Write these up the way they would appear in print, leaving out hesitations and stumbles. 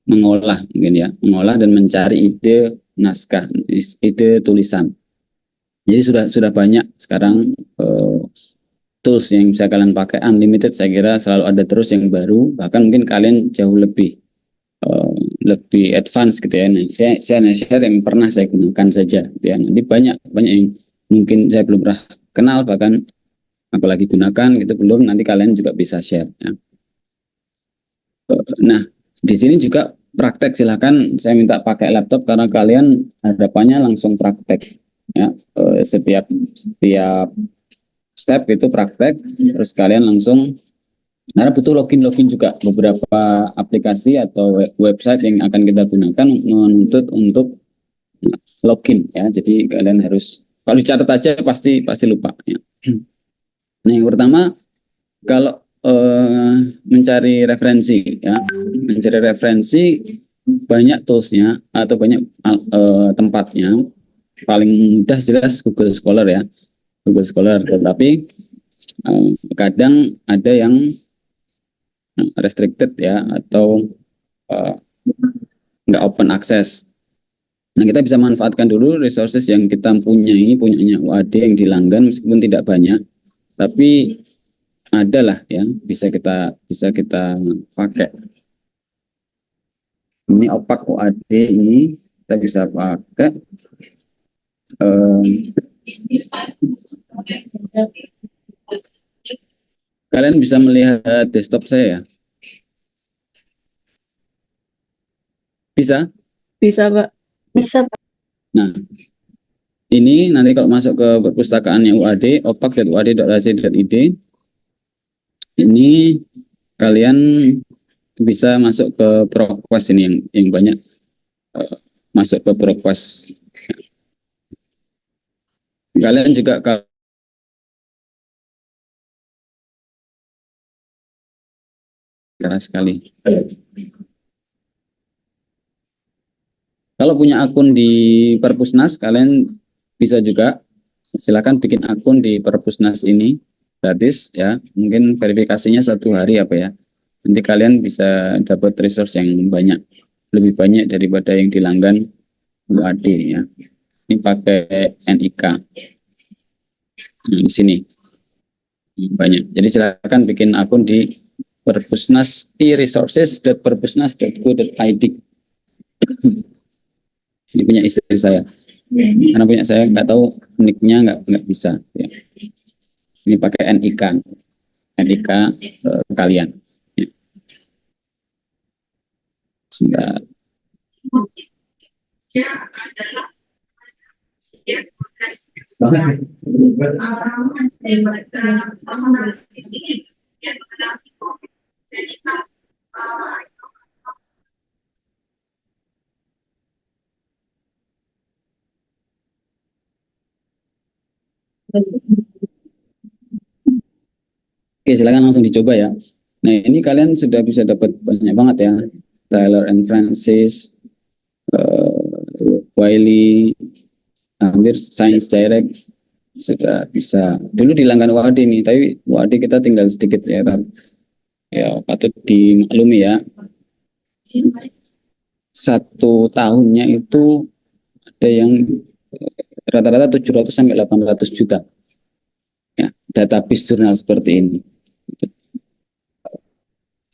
mengolah mungkin ya, mengolah dan mencari ide naskah, ide tulisan. Jadi sudah banyak sekarang tools yang bisa kalian pakai, unlimited. Saya kira selalu ada terus yang baru, bahkan mungkin kalian jauh lebih advance gitu ya. Nah, saya share yang pernah saya gunakan saja gitu ya. Nanti banyak yang mungkin saya belum pernah kenal, bahkan apalagi gunakan gitu belum, nanti kalian juga bisa share ya. Nah, di sini juga praktek, silahkan saya minta pakai laptop karena kalian hadapannya langsung praktek ya. Setiap step itu praktek, terus kalian langsung, karena butuh login juga. Beberapa aplikasi atau website yang akan kita gunakan menuntut untuk login ya. Jadi kalian harus, kalau dicatat aja pasti lupa ya. Nah, yang pertama, kalau mencari referensi ya, mencari referensi banyak toolsnya atau banyak tempatnya. Paling mudah jelas Google Scholar ya, Google Scholar. Tetapi kadang ada yang restricted ya, atau nggak open access. Nah, kita bisa manfaatkan dulu resources yang kita punyanya UAD yang dilanggan, meskipun tidak banyak, tapi ada lah ya, bisa kita pakai. Ini opak UAD ini kita bisa pakai. Kalian bisa melihat desktop saya ya? Bisa? Bisa, Pak. Bisa, Pak. Nah, ini nanti kalau masuk ke perpustakaannya UAD, opak.uad.ac.id, ini kalian bisa masuk ke ProQuest ini, yang banyak masuk ke ProQuest. Kalian juga keras sekali. Kalau punya akun di Perpusnas, kalian bisa juga silakan bikin akun di Perpusnas ini gratis ya. Mungkin verifikasinya 1 hari apa ya. Nanti kalian bisa dapat resource yang banyak, lebih banyak daripada yang dilanggan UAD ya. Ini pakai NIK. Di sini banyak. Jadi silakan bikin akun di Perpusnas, e-resources.perpusnas.go.id. Ini punya istri saya. Karena punya saya nggak tahu nicknya, nggak bisa. Ya. Ini pakai NIK kalian. Sebentar. Oke, silakan langsung dicoba ya. Nah, ini kalian sudah bisa dapat banyak banget ya. Taylor and Francis, Wiley, hampir Science Direct sudah bisa. Dulu dilanggan UAD nih, tapi UAD kita tinggal sedikit ya. Ya, patut dimaklumi ya. 1 tahunnya itu ada yang rata-rata 700 sampai 800 juta. Ya, database jurnal seperti ini.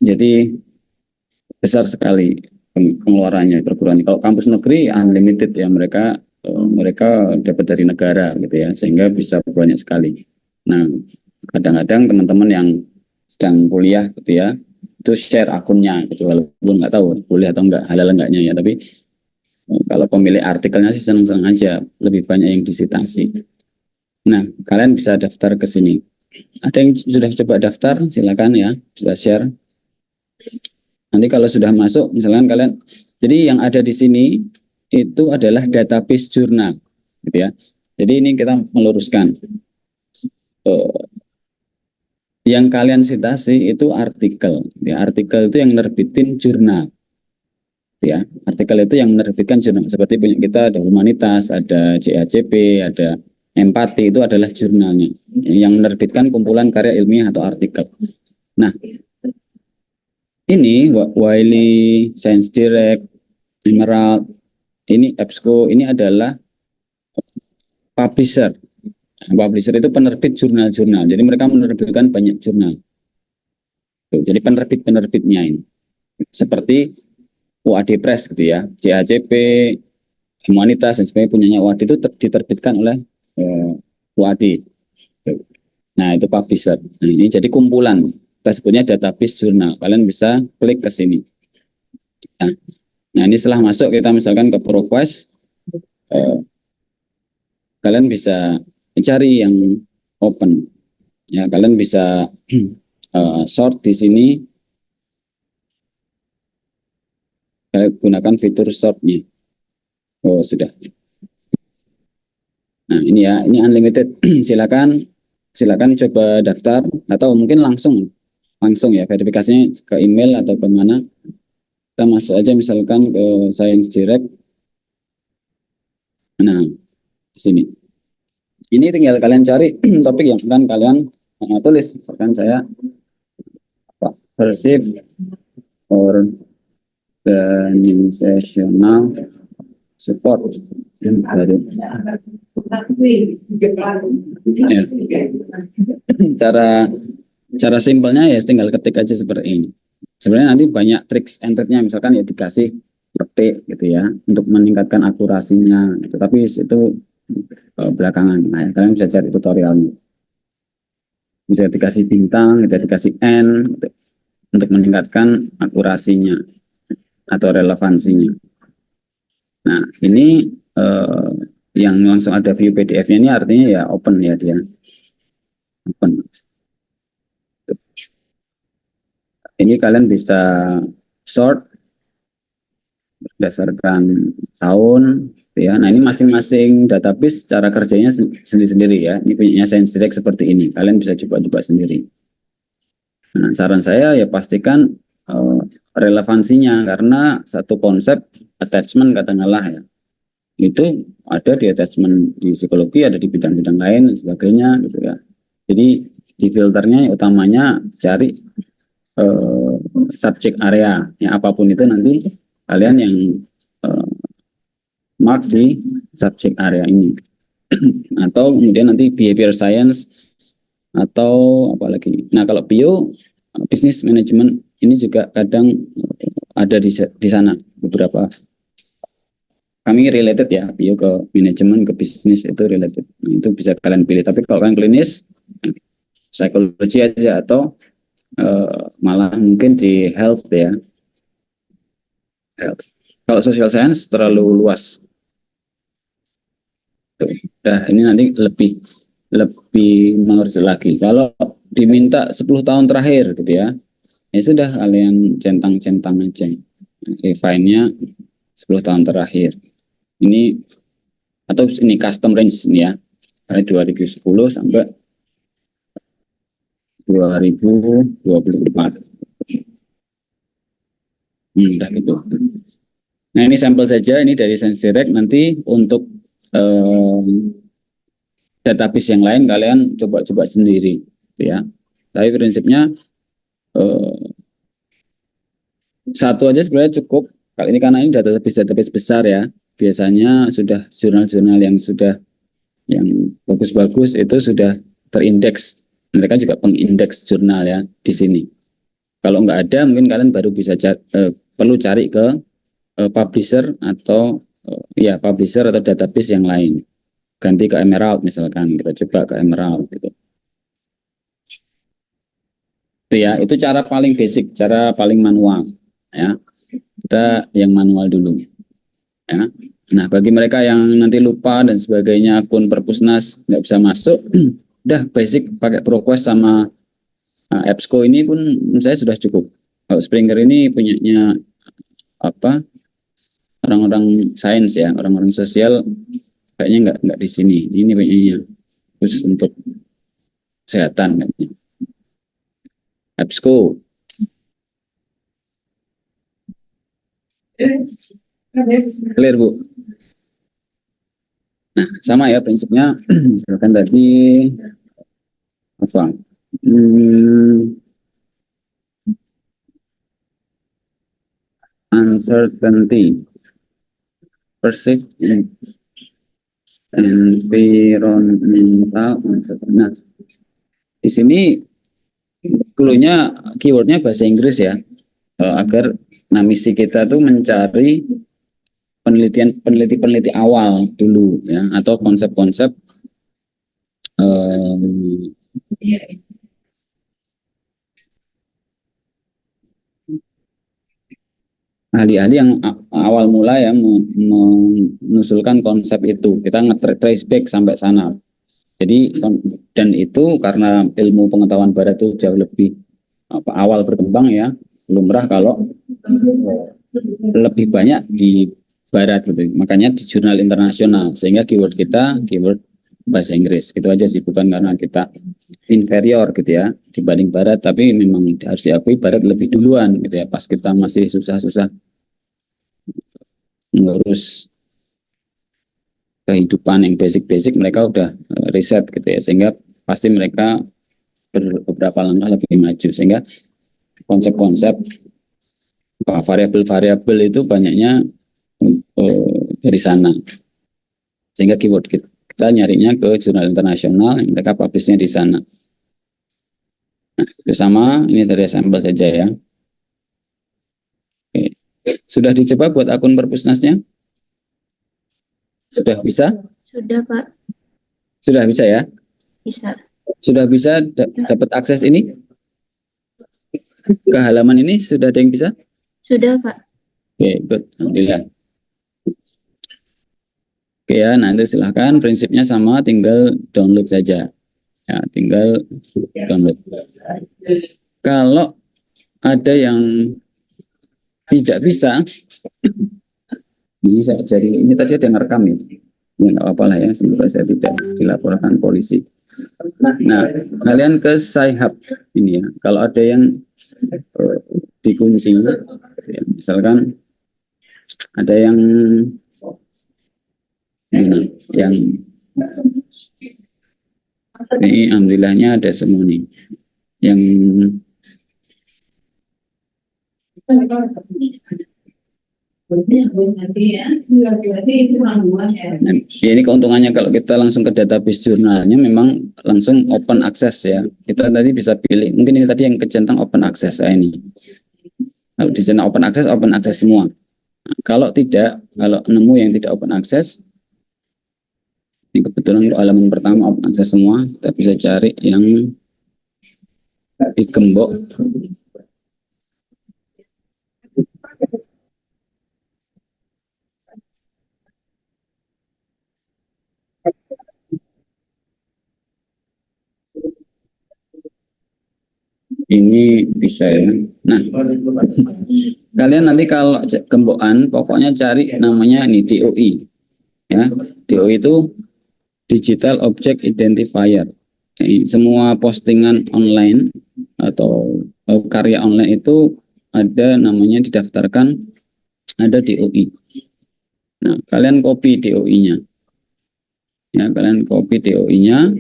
Jadi besar sekali pengeluarannya perguruan. Kalau kampus negeri unlimited ya, mereka dapat dari negara gitu ya, sehingga bisa banyak sekali. Nah, kadang-kadang teman-teman yang sedang kuliah gitu ya, itu share akunnya gitu, walaupun nggak tahu boleh atau enggak, halal enggaknya ya, tapi kalau pemilik artikelnya sih senang-senang aja, lebih banyak yang disitasi. Nah, kalian bisa daftar ke sini. Ada yang sudah coba daftar, silakan ya, bisa share. Nanti kalau sudah masuk, misalkan kalian, jadi yang ada di sini itu adalah database jurnal, gitu ya. Jadi ini kita meluruskan. Yang kalian citasi itu artikel, ya. Artikel itu yang nerbitin jurnal, ya. Artikel itu yang menerbitkan jurnal. Seperti punya kita ada Humanitas, ada JHCP, ada Empati, itu adalah jurnalnya yang menerbitkan kumpulan karya ilmiah atau artikel. Nah, ini Wiley, Science Direct, Emerald, ini EBSCO, ini adalah publisher. Publisher itu penerbit jurnal-jurnal. Jadi mereka menerbitkan banyak jurnal. Jadi penerbit-penerbitnya ini. Seperti UAD Press gitu ya, CACP, Humanitas dan sebagainya punyanya UAD itu diterbitkan oleh UAD. Nah, itu publisher. Nah, ini jadi kumpulan. Kita sebutnya database jurnal. Kalian bisa klik ke sini. Nah, ini setelah masuk kita misalkan ke ProQuest, kalian bisa cari yang open. Ya, kalian bisa sort di sini. Gunakan fitur sortnya. Oh, sudah. Nah, ini ya, ini unlimited. Silakan coba daftar atau mungkin langsung ya verifikasinya ke email atau ke mana. Kita masuk aja misalkan ke Science Direct. Nah, di sini. Ini tinggal kalian cari topik yang akan kalian tulis. Misalkan saya Persib organizational support. Ya. Cara simpelnya ya tinggal ketik aja seperti ini. Sebenarnya nanti banyak tricks and trick-nya, misalkan ya dikasih ketik gitu ya untuk meningkatkan akurasinya. Tapi itu belakangan. Nah, ya, kalian bisa cari tutorialnya. Bisa dikasih bintang, bisa dikasih N gitu, untuk meningkatkan akurasinya atau relevansinya. Nah, ini yang langsung ada view PDF-nya ini artinya ya open ya dia. Open. Ini kalian bisa sort berdasarkan tahun ya. Nah, ini masing-masing database cara kerjanya sendiri-sendiri ya. Ini punya Science Direct seperti ini. Kalian bisa coba-coba sendiri. Nah, saran saya ya pastikan relevansinya, karena satu konsep attachment katakanlah ya. Itu ada di attachment di psikologi, ada di bidang-bidang lain dan sebagainya gitu ya. Jadi di filternya utamanya cari subject area ya, apapun itu nanti kalian yang mark di subject area ini. Atau kemudian nanti behavior science atau apa lagi. Nah, kalau bio business management ini juga kadang ada di sana beberapa. Kami related ya, bio ke manajemen, ke bisnis itu related. Nah, itu bisa kalian pilih. Tapi kalau kalian klinis, psikologi aja atau malah mungkin di health ya. Health. Kalau social science terlalu luas. Nah, ini nanti lebih mengerti lagi. Kalau diminta 10 tahun terakhir gitu ya, ya sudah kalian centang-centang aja. Refine-nya 10 tahun terakhir. Ini atau ini custom range ini ya, dari 2010 sampai 2024. Udah gitu. Nah, ini sampel saja, ini dari Science Direct. Nanti untuk database yang lain kalian coba-coba sendiri ya. Tapi prinsipnya satu aja sebenarnya cukup. Kali ini karena ini database besar ya. Biasanya sudah jurnal-jurnal yang sudah yang bagus-bagus itu sudah terindeks. Mereka juga pengindeks jurnal ya di sini. Kalau nggak ada, mungkin kalian baru bisa perlu cari ke publisher atau ya publisher atau database yang lain. Ganti ke Emerald misalkan, kita coba ke Emerald gitu. Itu ya, itu cara paling basic, cara paling manual ya. Kita yang manual dulu ya. Nah, bagi mereka yang nanti lupa dan sebagainya, akun Perpusnas nggak bisa masuk, udah basic pakai ProQuest sama EBSCO ini pun saya sudah cukup. Kalau Springer ini punyanya apa? Orang-orang sains ya, orang-orang sosial kayaknya nggak di sini. Ini punyanya khusus untuk kesehatan kayaknya. EBSCO. Clear Bu. Nah, sama ya prinsipnya. Misalkan tadi apa? uncertainty, perceived environmental. Nah, di sini clue-nya, keywordnya bahasa Inggris ya, agar misi kita tuh mencari peneliti awal dulu ya, atau konsep-konsep ahli-ahli yang awal mula ya mengusulkan konsep itu. Kita nge-trace back sampai sana. Jadi dan itu karena ilmu pengetahuan barat itu jauh lebih awal berkembang ya, lumrah kalau lebih banyak di barat gitu. Makanya di jurnal internasional, sehingga keyword kita keyword bahasa Inggris. Gitu aja sih, bukan karena kita inferior gitu ya dibanding barat, tapi memang harus diakui barat lebih duluan gitu ya, pas kita masih susah-susah ngurus kehidupan yang basic-basic, mereka udah riset gitu ya, sehingga pasti mereka beberapa langkah lebih maju, sehingga konsep-konsep variabel-variabel itu banyaknya dari sana, sehingga keyword kita nyarinya ke jurnal internasional yang mereka publishnya di sana. Nah, itu sama, ini dari sampel saja ya. Oke. Sudah dicoba buat akun Perpusnasnya? Sudah bisa? Sudah, Pak. Sudah bisa ya? Bisa. Sudah bisa dapat akses ini? Ke halaman ini sudah ada yang bisa? Sudah, Pak. Oke, good. Alhamdulillah. Oke ya, nanti silahkan, prinsipnya sama, tinggal download saja. Ya, tinggal download. Kalau ada yang tidak bisa, ini saya jadi, ini tadi ada yang ngerekam ya. Ya nggak apa-apa lah ya, semoga saya tidak dilaporkan polisi. Nah, kalian ke Sci-Hub ini ya. Kalau ada yang dikunci, ya, misalkan ada yang ini alhamdulillahnya ada semua nih. Yang ya, ini keuntungannya kalau kita langsung ke database jurnalnya, memang langsung open access ya. Kita tadi bisa pilih, mungkin ini tadi yang kecentang open access ya ini. Kalau dicentang open access semua. Nah, kalau tidak, kalau nemu yang tidak open access, ini kebetulan untuk halaman pertama open access semua, kita bisa cari yang digembok. Ini bisa ya. Nah, kalian nanti kalau gembokan, pokoknya cari namanya ini DOI. Ya, DOI itu Digital Object Identifier. Semua postingan online atau karya online itu ada namanya didaftarkan, ada DOI. Nah, kalian copy DOI-nya. Ya, kalian copy DOI-nya.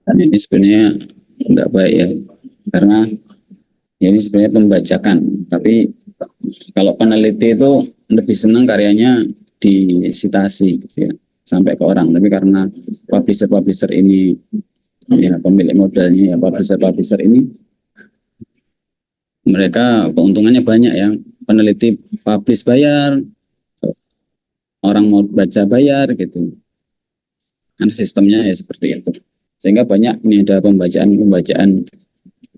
Ini sebenarnya enggak baik ya, karena ini sebenarnya pembajakan, tapi kalau peneliti itu lebih senang karyanya disitasi gitu ya, sampai ke orang. Tapi karena publisher ini ya pemilik modalnya ya, publisher ini mereka keuntungannya banyak ya, peneliti publish bayar, orang mau baca bayar gitu, kan sistemnya ya seperti itu, sehingga banyak ini ada pembacaan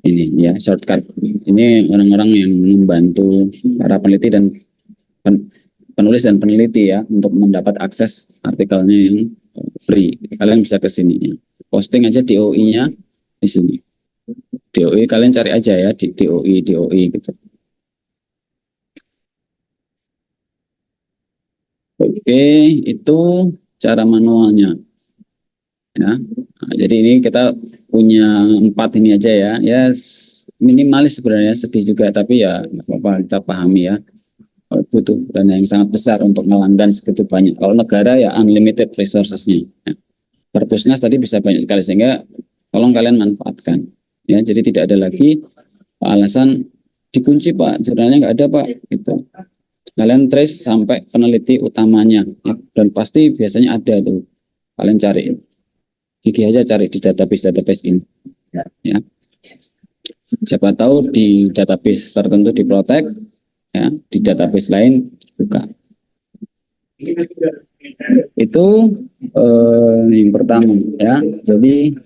ini ya, shortcut. Ini orang-orang yang membantu para peneliti dan penulis dan peneliti ya, untuk mendapat akses artikelnya yang free. Kalian bisa ke sini ya. Posting aja DOI-nya di sini. DOI kalian cari aja ya di DOI gitu. Oke, itu cara manualnya. Ya, nah, jadi ini kita punya 4 ini aja ya. Ya minimalis sebenarnya, sedih juga, tapi ya nggak apa-apa, kita pahami ya. butuh dana yang sangat besar untuk melanggan segitu banyak. Kalau negara ya unlimited resources-nya. Ya. Perpusnas tadi bisa banyak sekali, sehingga tolong kalian manfaatkan. Ya, jadi tidak ada lagi alasan dikunci Pak, jurnalnya nggak ada Pak. Gitu. Kalian trace sampai peneliti utamanya, ya, dan pasti biasanya ada tuh. Kalian cari, gigih aja cari di database ini. Ya. Siapa tahu di database tertentu diprotek, ya, di database lain buka. Itu yang pertama, ya. Jadi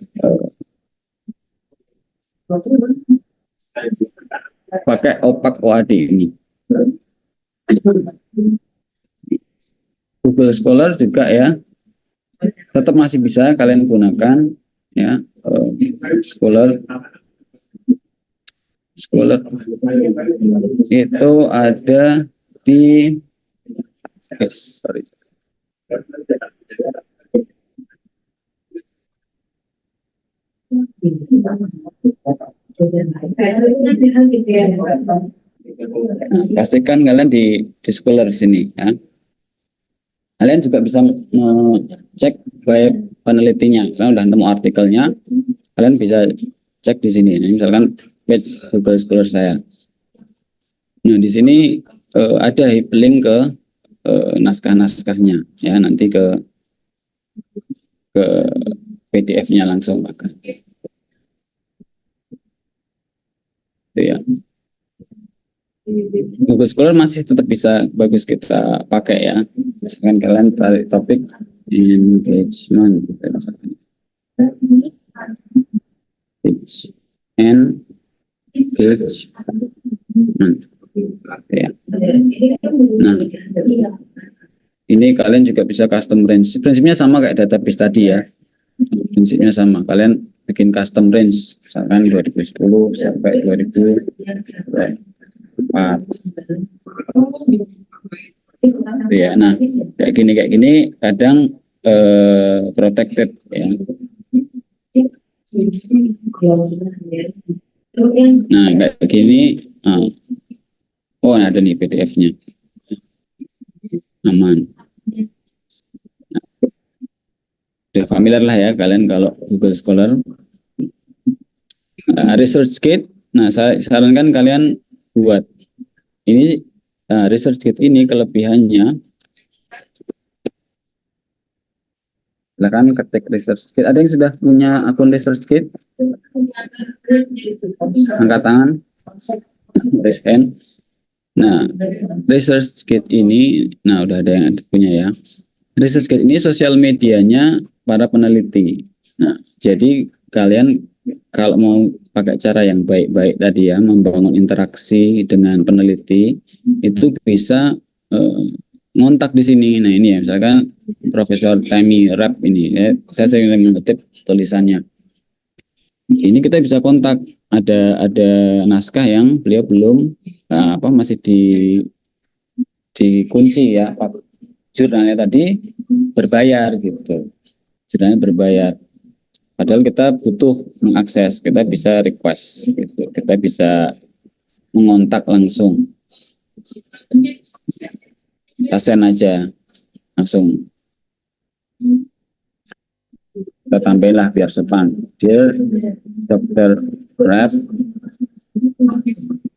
pakai OPAC OAD ini. Google Scholar juga ya, tetap masih bisa kalian gunakan ya. Scholar itu ada di sorry. Nah, pastikan kalian di Scholar sini ya. Kalian juga bisa cek web penelitinya. Misalnya udah nemu artikelnya, kalian bisa cek di sini. Nah, misalkan page Google Scholar saya. Nah, di sini ada link ke naskah-naskahnya ya, nanti ke PDF-nya langsung bahkan. Itu ya. Google Scholar masih tetap bisa bagus kita pakai ya. Misalkan kalian tarik topik engagement ya. Nah, ini kalian juga bisa custom range. Prinsipnya sama kayak database tadi ya. Prinsipnya sama. Kalian bikin custom range, misalkan 2010 sampai 2004. Ya, nah kayak gini kadang protected ya. Nah kayak gini, oh ada nih PDF-nya, aman. Nah, udah familiar lah ya kalian kalau Google Scholar. ResearchGate, nah saya sarankan kalian buat ini. ResearchGate ini kelebihannya, silakan ketik ResearchGate. Ada yang sudah punya akun ResearchGate? Angkat tangan, raise hand. Nah, ResearchGate ini, nah udah ada yang punya ya. ResearchGate ini sosial medianya para peneliti. Nah, jadi kalian kalau mau pakai cara yang baik-baik tadi ya, membangun interaksi dengan peneliti, itu bisa ngontak di sini. Nah ini ya, misalkan Profesor Tammy Rapp ini, saya sering mengutip tulisannya. Ini kita bisa kontak. Ada naskah yang beliau belum masih dikunci ya, jurnalnya tadi berbayar gitu. Jurnalnya berbayar. Padahal kita butuh mengakses, kita bisa request gitu. Kita bisa mengontak langsung. Kita send aja langsung. Kita tambahinlah biar sopan. Dear Dr. Rapp,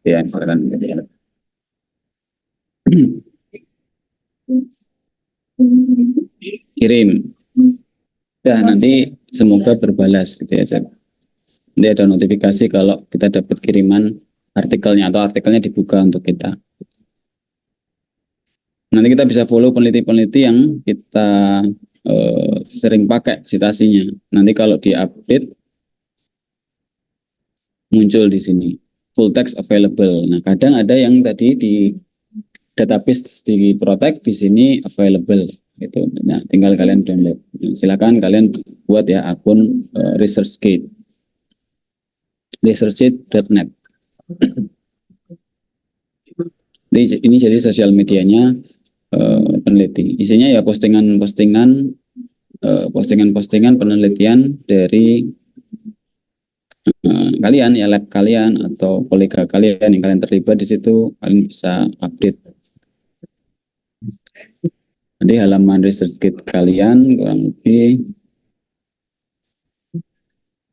ya misalkan gitu ya. Kirim. Ya nanti semoga berbalas gitu ya. Nanti ada notifikasi kalau kita dapat kiriman artikelnya atau artikelnya dibuka untuk kita. Nanti kita bisa follow peneliti-peneliti yang kita sering pakai citasinya. Nanti kalau diupdate muncul di sini full text available. Nah kadang ada yang tadi di database di protect, di sini available gitu. Nah tinggal kalian download. Nah, silakan kalian buat ya akun ResearchGate, researchgate.net. Ini jadi sosial medianya peneliti. Isinya ya postingan-postingan penelitian dari kalian ya, lab kalian atau kolega kalian yang kalian terlibat di situ, kalian bisa update Nanti halaman research kit kalian kurang lebih,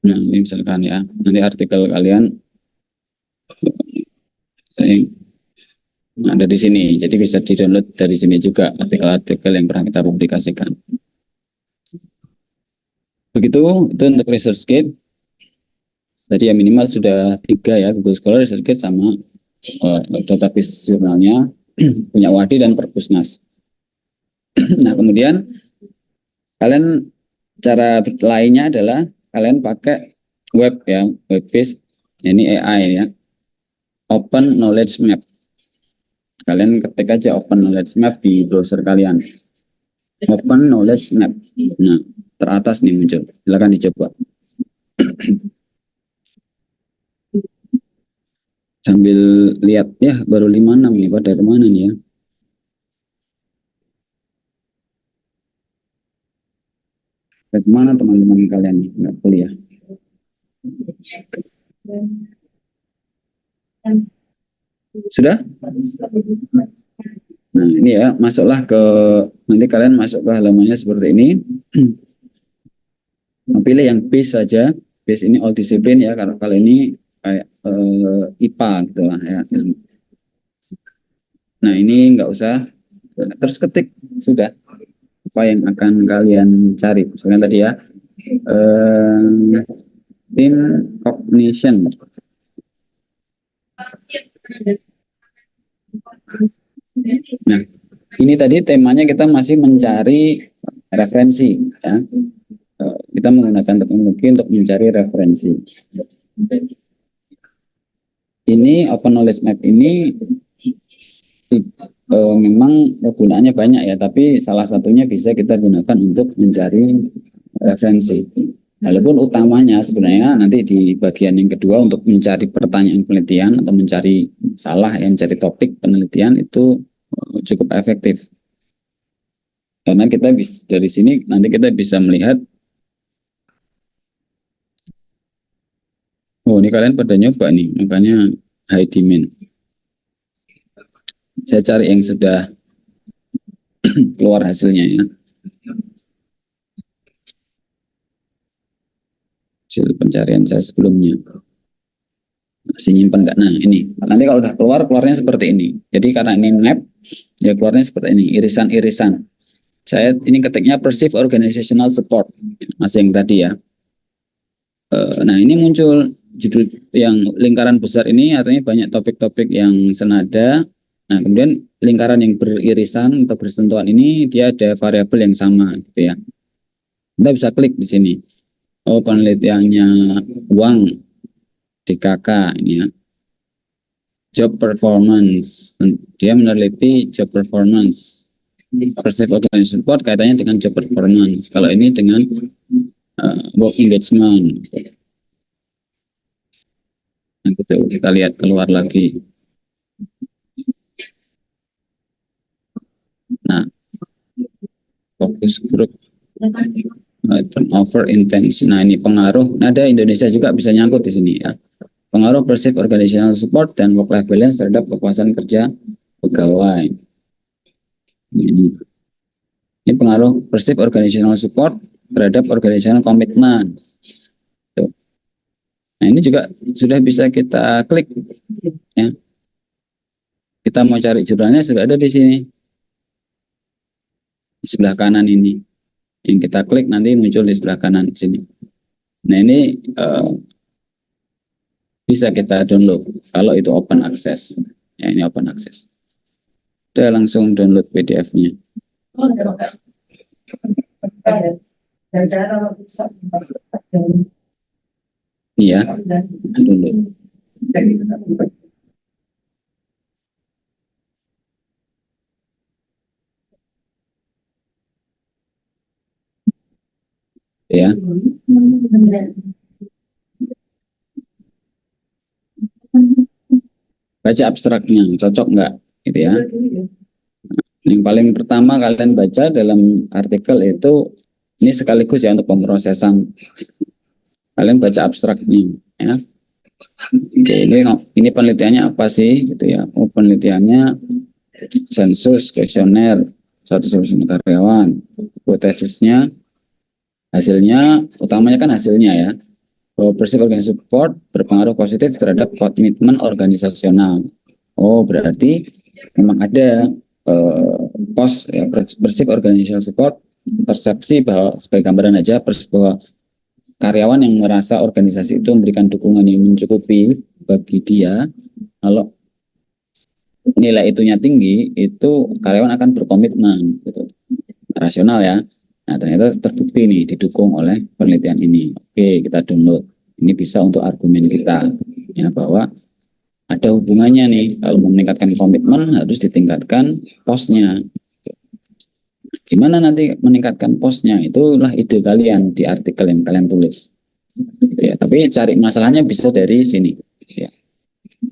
nah ini misalkan ya, nanti artikel kalian ada di sini, jadi bisa di-download dari sini juga artikel-artikel yang pernah kita publikasikan. Begitu, itu untuk research kit. Tadi ya minimal sudah 3 ya, Google Scholar, research kit sama database jurnalnya, punya Wadi dan Perpusnas. Nah, kemudian kalian cara lainnya adalah kalian pakai web ya, web based, ini AI ya, Open Knowledge Map. Kalian ketik aja Open Knowledge Map di browser kalian. Open Knowledge Map. Nah, teratas nih muncul. Silakan dicoba. Sambil lihat ya, baru 56 nih, pada kemana nih ya? Kemana teman-teman kalian nih, nggak kuliah? Sudah? Nah, ini ya, masuklah ke, nanti kalian masuk ke halamannya seperti ini. Pilih yang base saja. Base ini all disiplin ya, karena kalau ini kayak IPA gitu lah ya. Nah, ini nggak usah, terus ketik, sudah. Apa yang akan kalian cari. Misalnya tadi ya, team cognition. Nah, ini tadi temanya kita masih mencari referensi ya. Kita menggunakan teknologi untuk mencari referensi. Ini Open Knowledge Map ini memang gunanya banyak ya, tapi salah satunya bisa kita gunakan untuk mencari referensi. Walaupun utamanya sebenarnya nanti di bagian yang kedua untuk mencari pertanyaan penelitian atau mencari salah yang mencari topik penelitian itu cukup efektif. Karena kita bisa dari sini nanti kita bisa melihat, oh ini kalian pada nyoba nih, makanya high demand. Saya cari yang sudah keluar hasilnya ya. Hasil pencarian saya sebelumnya. Masih nyimpan nggak? Nah ini, nanti kalau udah keluar, keluarnya seperti ini. Jadi karena ini map, ya keluarnya seperti ini, irisan-irisan. Saya ini ketiknya Perceived Organizational Support, masih yang tadi ya. Nah ini muncul judul yang lingkaran besar ini, artinya banyak topik-topik yang senada. Nah kemudian lingkaran yang beririsan atau bersentuhan ini dia ada variabel yang sama gitu ya. Kita bisa klik di sini. Oh penelitiannya Wang DKK ini ya. Job performance, dia meneliti job performance. Perceived Organizational Support kaitannya dengan job performance. Kalau ini dengan work engagement. Nah, gitu. Kita lihat keluar lagi. Nah, fokus group, turnover intention. Nah, ini pengaruh. Nah, ada Indonesia juga bisa nyangkut di sini ya. Pengaruh perceived organizational support dan work-life balance terhadap kepuasan kerja pegawai. Ini pengaruh perceived organizational support terhadap organizational commitment. Tuh. Nah, ini juga sudah bisa kita klik ya. Kita mau cari jurnalnya sudah ada di sini. Di sebelah kanan ini. Yang kita klik nanti muncul di sebelah kanan sini. Nah, ini bisa kita download kalau itu open access. Ya, ini open access. Udah langsung download PDF-nya. Iya, download. Ya. Baca abstraknya, cocok nggak? Gitu ya. Yang paling pertama kalian baca dalam artikel itu, ini sekaligus ya untuk pemrosesan. Kalian baca abstraknya, ya. Oke, ini penelitiannya apa sih, gitu ya? Oh, penelitiannya sensus, kuesioner, 100% karyawan. Hipotesisnya, hasilnya, utamanya kan hasilnya ya, bahwa perceived organizational support berpengaruh positif terhadap komitmen organisasional. Oh, berarti memang ada pos ya, perceived organizational support, persepsi bahwa sebagai gambaran aja bahwa karyawan yang merasa organisasi itu memberikan dukungan yang mencukupi bagi dia, kalau nilai itunya tinggi, itu karyawan akan berkomitmen, gitu. Rasional ya. Nah, ternyata terbukti nih didukung oleh penelitian ini. Oke, kita download. Ini bisa untuk argumen kita ya, bahwa ada hubungannya nih, kalau mau meningkatkan komitmen harus ditingkatkan posnya. Gimana nanti meningkatkan posnya? Itulah ide kalian di artikel yang kalian tulis. Gitu ya. Tapi cari masalahnya bisa dari sini. Ya.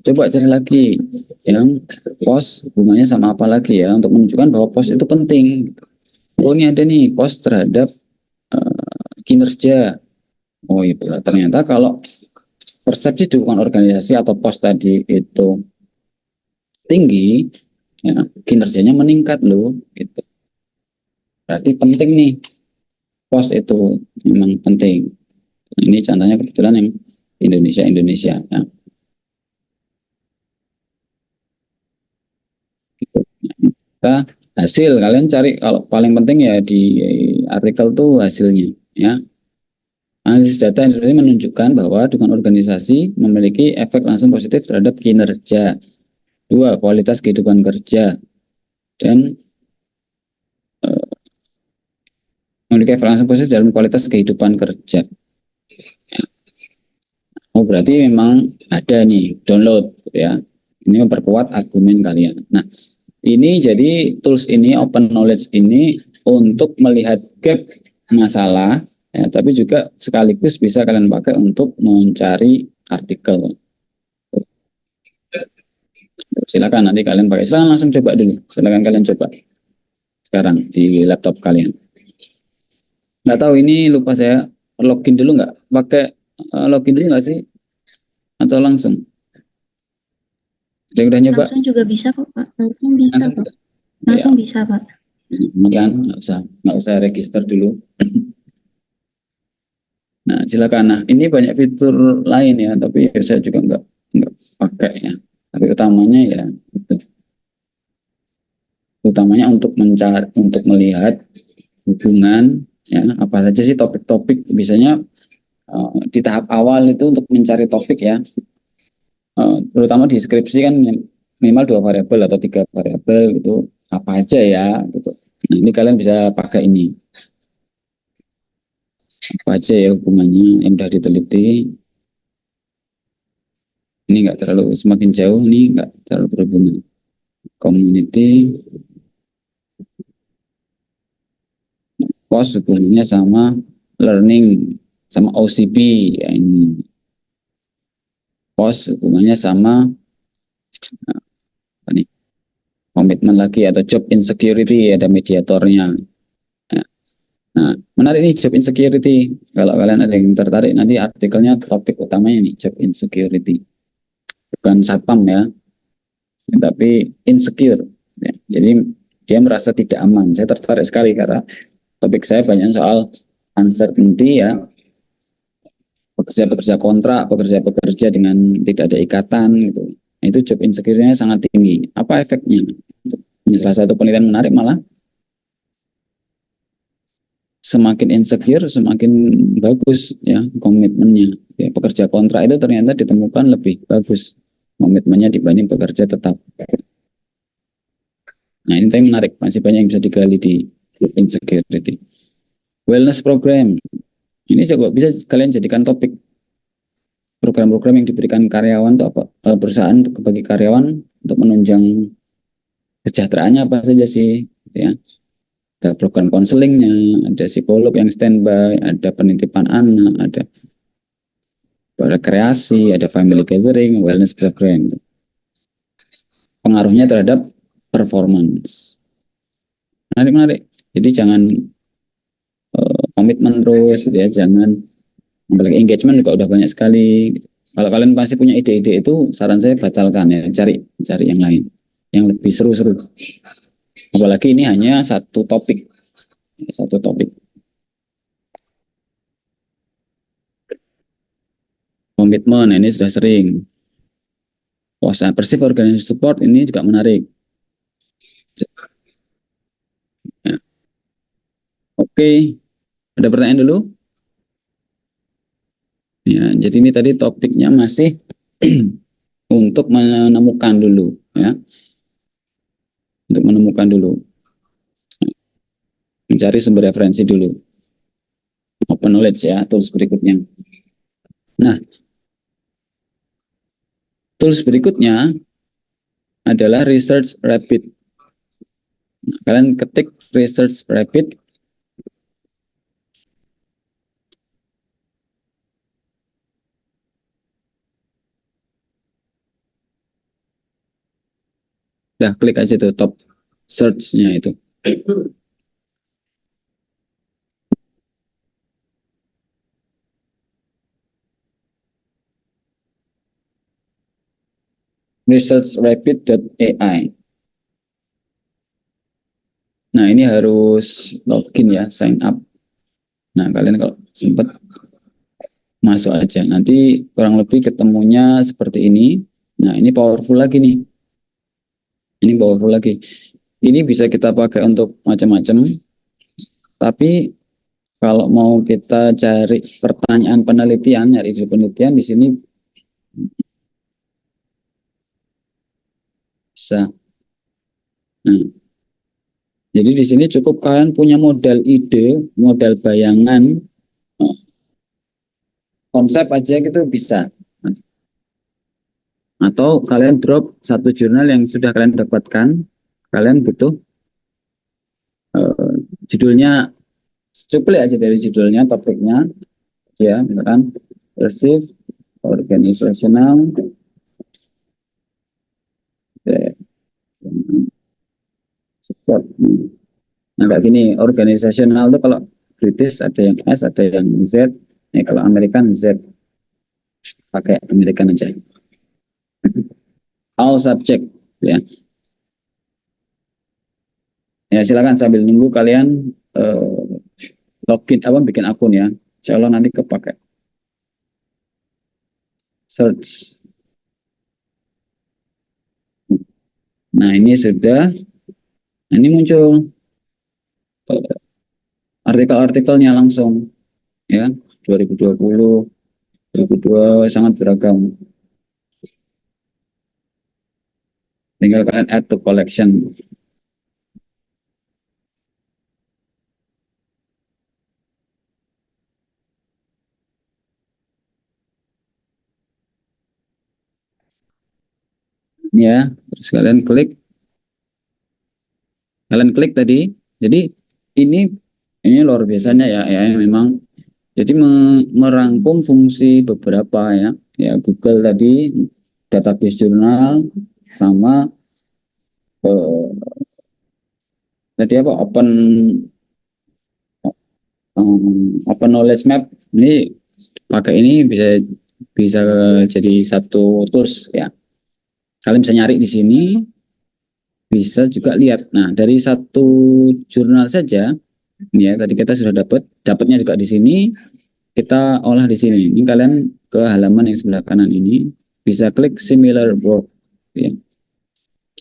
Coba cari lagi yang pos hubungannya sama apa lagi ya, untuk menunjukkan bahwa pos itu penting. Oh, ini ada nih pos terhadap kinerja. Oh iya, ternyata kalau persepsi dukungan organisasi atau pos tadi itu tinggi, ya, kinerjanya meningkat loh. Gitu. Berarti penting nih, pos itu memang penting. Ini contohnya kebetulan yang Indonesia. Ya. Gitu. Kita hasil, kalian cari, kalau paling penting ya di artikel tuh hasilnya. Ya. Analisis data ini menunjukkan bahwa dukungan organisasi memiliki efek langsung positif terhadap kinerja. 2. Kualitas kehidupan kerja. Dan memiliki efek langsung positif dalam kualitas kehidupan kerja. Oh, berarti memang ada nih, download ya. Ini memperkuat argumen kalian. Nah, ini jadi tools ini, open knowledge ini untuk melihat gap masalah ya, tapi juga sekaligus bisa kalian pakai untuk mencari artikel. Silakan nanti kalian pakai. Silakan langsung coba dulu. Silakan kalian coba sekarang di laptop kalian. Nggak tahu, ini lupa saya login dulu nggak? Pakai login dulu nggak sih? Atau langsung? Ada yang udah nyoba? Langsung juga bisa kok, Pak. Langsung bisa, Langsung Pak. bisa. Langsung Ya. bisa, Pak. Kemudian nggak usah register dulu. Nah, silakan. Nah, ini banyak fitur lain ya, tapi saya juga nggak pakai ya. Tapi utamanya ya, itu. Utamanya untuk mencari, untuk melihat hubungan ya, apa saja sih topik-topik. Biasanya di tahap awal itu untuk mencari topik ya, terutama di skripsi kan minimal 2 variabel atau 3 variabel gitu, apa aja ya gitu. Nah, ini kalian bisa pakai ini. Apa aja ya hubungannya yang sudah diteliti. Ini nggak terlalu, semakin jauh nih nggak terlalu berhubungan. Community, post hubungannya sama learning, sama OCP ya, ini post hubungannya sama apa nih, komitmen lagi atau job insecurity, ada mediatornya. Nah, menarik nih job insecurity. Kalau kalian ada yang tertarik, nanti artikelnya topik utamanya nih job insecurity. Bukan satpam ya, tapi insecure. Ya, jadi dia merasa tidak aman. Saya tertarik sekali karena topik saya banyak soal uncertainty ya, pekerja-pekerja kontrak, pekerja-pekerja dengan tidak ada ikatan gitu. Nah, itu job insecurity-nya sangat tinggi. Apa efeknya? Ini salah satu penelitian menarik, malah semakin insecure semakin bagus ya komitmennya. Ya, pekerja kontrak itu ternyata ditemukan lebih bagus komitmennya dibanding pekerja tetap. Nah, ini yang menarik, masih banyak yang bisa digali di insecurity. Wellness program. Ini juga bisa kalian jadikan topik. Program-program yang diberikan karyawan itu apa? Perusahaan untuk bagi karyawan untuk menunjang kesejahteraannya apa saja sih, ya. Ada program konselingnya, ada psikolog yang standby, ada penitipan anak, ada rekreasi, ada family gathering, wellness program. Pengaruhnya terhadap performance. Menarik. Jadi jangan komitmen terus, ya. Jangan, apalagi engagement juga udah banyak sekali. Kalau kalian pasti punya ide-ide itu, saran saya batalkan ya, cari yang lain, yang lebih seru-seru. Apalagi ini hanya satu topik. Satu topik. Komitmen, ini sudah sering. Perceived organization support ini juga menarik. Ya. Oke, ada pertanyaan dulu? Ya, jadi ini tadi topiknya masih untuk menemukan dulu, ya. Untuk menemukan dulu, mencari sumber referensi dulu. Open knowledge ya, tools berikutnya. Nah, tools berikutnya adalah Research Rapid. Nah, kalian ketik Research Rapid. Dah klik aja tuh top search-nya itu. researchrapid.ai. Nah, ini harus login ya, sign up. Nah, kalian kalau sempat masuk aja. Nanti kurang lebih ketemunya seperti ini. Nah, ini powerful lagi nih. Ini powerful lagi. Ini bisa kita pakai untuk macam-macam. Tapi kalau mau kita cari pertanyaan penelitian, nyari ide penelitian di sini bisa. Nah, jadi di sini cukup kalian punya modal ide, modal bayangan, konsep aja gitu bisa. Atau kalian drop satu jurnal yang sudah kalian dapatkan, kalian butuh judulnya, cukup aja dari judulnya, topiknya, ya, misalkan perceived organizational support. Nah, kayak gini, organizational itu kalau British ada yang S, ada yang Z. Nih, kalau American Z, pakai American aja. All subject, ya. Ya, silakan sambil nunggu kalian login apa bikin akun ya. Insya Allah nanti kepake. Search. Nah, ini sudah. Nah, ini muncul artikel-artikelnya langsung ya. 2020, 2002 sangat beragam. Tinggal kalian add to collection. Ya, terus kalian klik tadi. Jadi ini luar biasanya ya, memang. Jadi merangkum fungsi beberapa ya, Google tadi, database jurnal, sama tadi apa open knowledge map. Ini pakai ini bisa bisa jadi satu tools ya. Kalian bisa nyari di sini, bisa juga lihat. Nah, dari satu jurnal saja, ya tadi kita sudah dapatnya juga di sini, kita olah di sini. Ini kalian ke halaman yang sebelah kanan ini, bisa klik similar work, ya.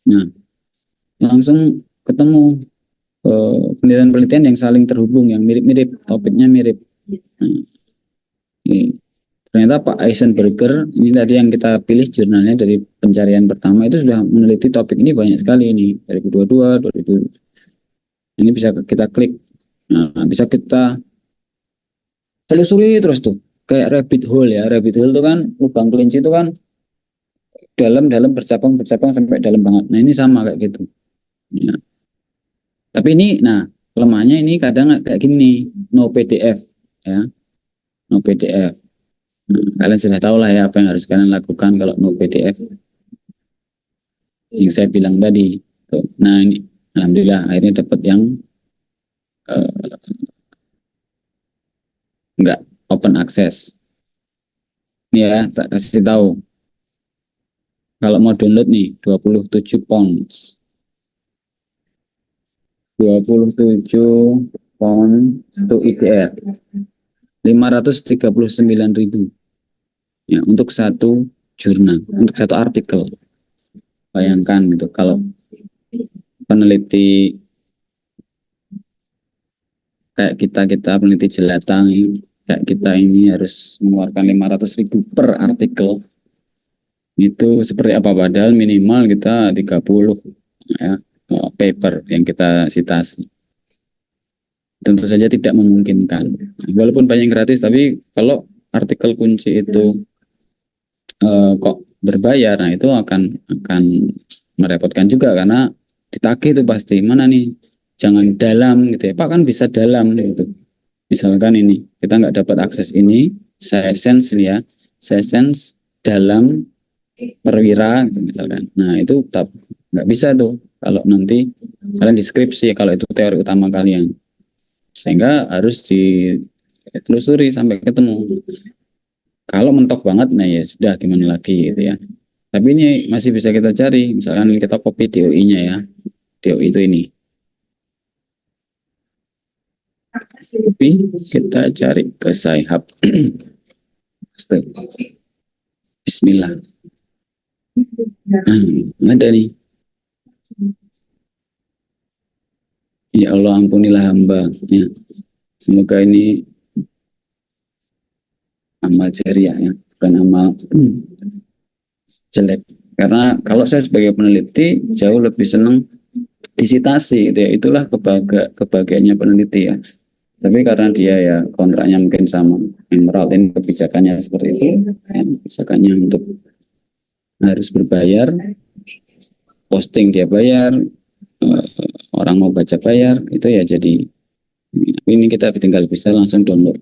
Nah, langsung ketemu penelitian-penelitian yang saling terhubung, yang mirip-mirip, topiknya mirip. Nah, ini. Ternyata Pak Eisenberger, ini tadi yang kita pilih jurnalnya dari pencarian pertama, itu sudah meneliti topik ini banyak sekali ini, 2022, 2000. Ini bisa kita klik. Nah, bisa kita telusuri terus tuh. Kayak rabbit hole ya. Rabbit hole itu kan lubang kelinci itu kan dalam bercabang sampai dalam banget. Nah, ini sama kayak gitu. Ya. Tapi ini, nah, kelemahannya ini kadang kayak gini, no PDF ya. No PDF. Nah, kalian sudah tahu lah ya apa yang harus kalian lakukan kalau no PDF. Yang saya bilang tadi. Tuh. Nah, ini alhamdulillah akhirnya dapat yang enggak open access. Ini ya, tak kasih tahu. Kalau mau download nih 27 pounds. 27 pound to IDR 539.000 ya untuk satu jurnal, untuk satu artikel. Bayangkan gitu kalau peneliti kayak kita peneliti jelata kayak kita ini harus mengeluarkan 500.000 per artikel, itu seperti apa, padahal minimal kita 30 ya paper yang kita citasi. Tentu saja tidak memungkinkan, walaupun banyak gratis, tapi kalau artikel kunci itu kok berbayar, nah itu akan merepotkan juga, karena ditagih itu pasti, mana nih, jangan dalam gitu ya Pak, kan bisa dalam gitu. Misalkan ini kita nggak dapat akses ini, saya sense ya, saya sense dalam perwira gitu, misalkan. Nah itu tetap nggak bisa tuh kalau nanti kalian deskripsi, kalau itu teori utama kalian, sehingga harus ditelusuri sampai ketemu. Kalau mentok banget, nah ya sudah, gimana lagi gitu ya. Tapi ini masih bisa kita cari, misalkan kita copy DOI-nya ya, DOI itu ini. Tapi kita cari ke Sci-Hub. Bismillah. Nah, ada nih. Ya Allah, ampunilah hamba. Ya. Semoga ini amal jariah ya, bukan amal jelek. Karena kalau saya sebagai peneliti jauh lebih senang disitasi, gitu ya. Itulah kebahagiaannya peneliti ya. Tapi karena dia ya kontraknya mungkin sama Emerald, ini kebijakannya seperti itu, ya, kebijakannya untuk harus berbayar, posting dia bayar, orang mau baca bayar, itu ya jadi ini kita tinggal bisa langsung download.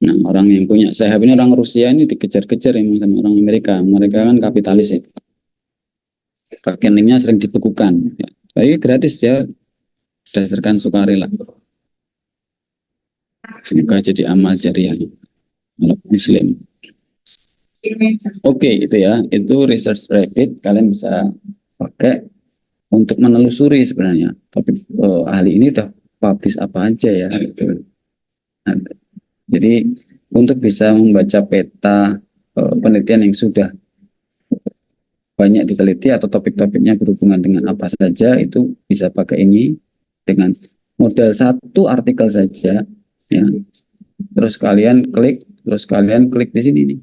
Nah, orang yang punya Sci-Hub ini orang Rusia, ini dikejar-kejar emang sama orang Amerika. Mereka kan kapitalis ya. Rekeningnya sering dibekukan. Ya. Tapi gratis ya, berdasarkan sukarela. Semoga jadi amal jariah kalau Muslim. Oke, itu ya. Itu Research Rabbit. Kalian bisa pakai untuk menelusuri sebenarnya. Tapi ahli ini udah publish apa aja ya. Gitu. Nah, jadi untuk bisa membaca peta penelitian yang sudah banyak diteliti atau topik-topiknya berhubungan dengan apa saja, itu bisa pakai ini dengan modal satu artikel saja ya. Terus kalian klik di sini nih.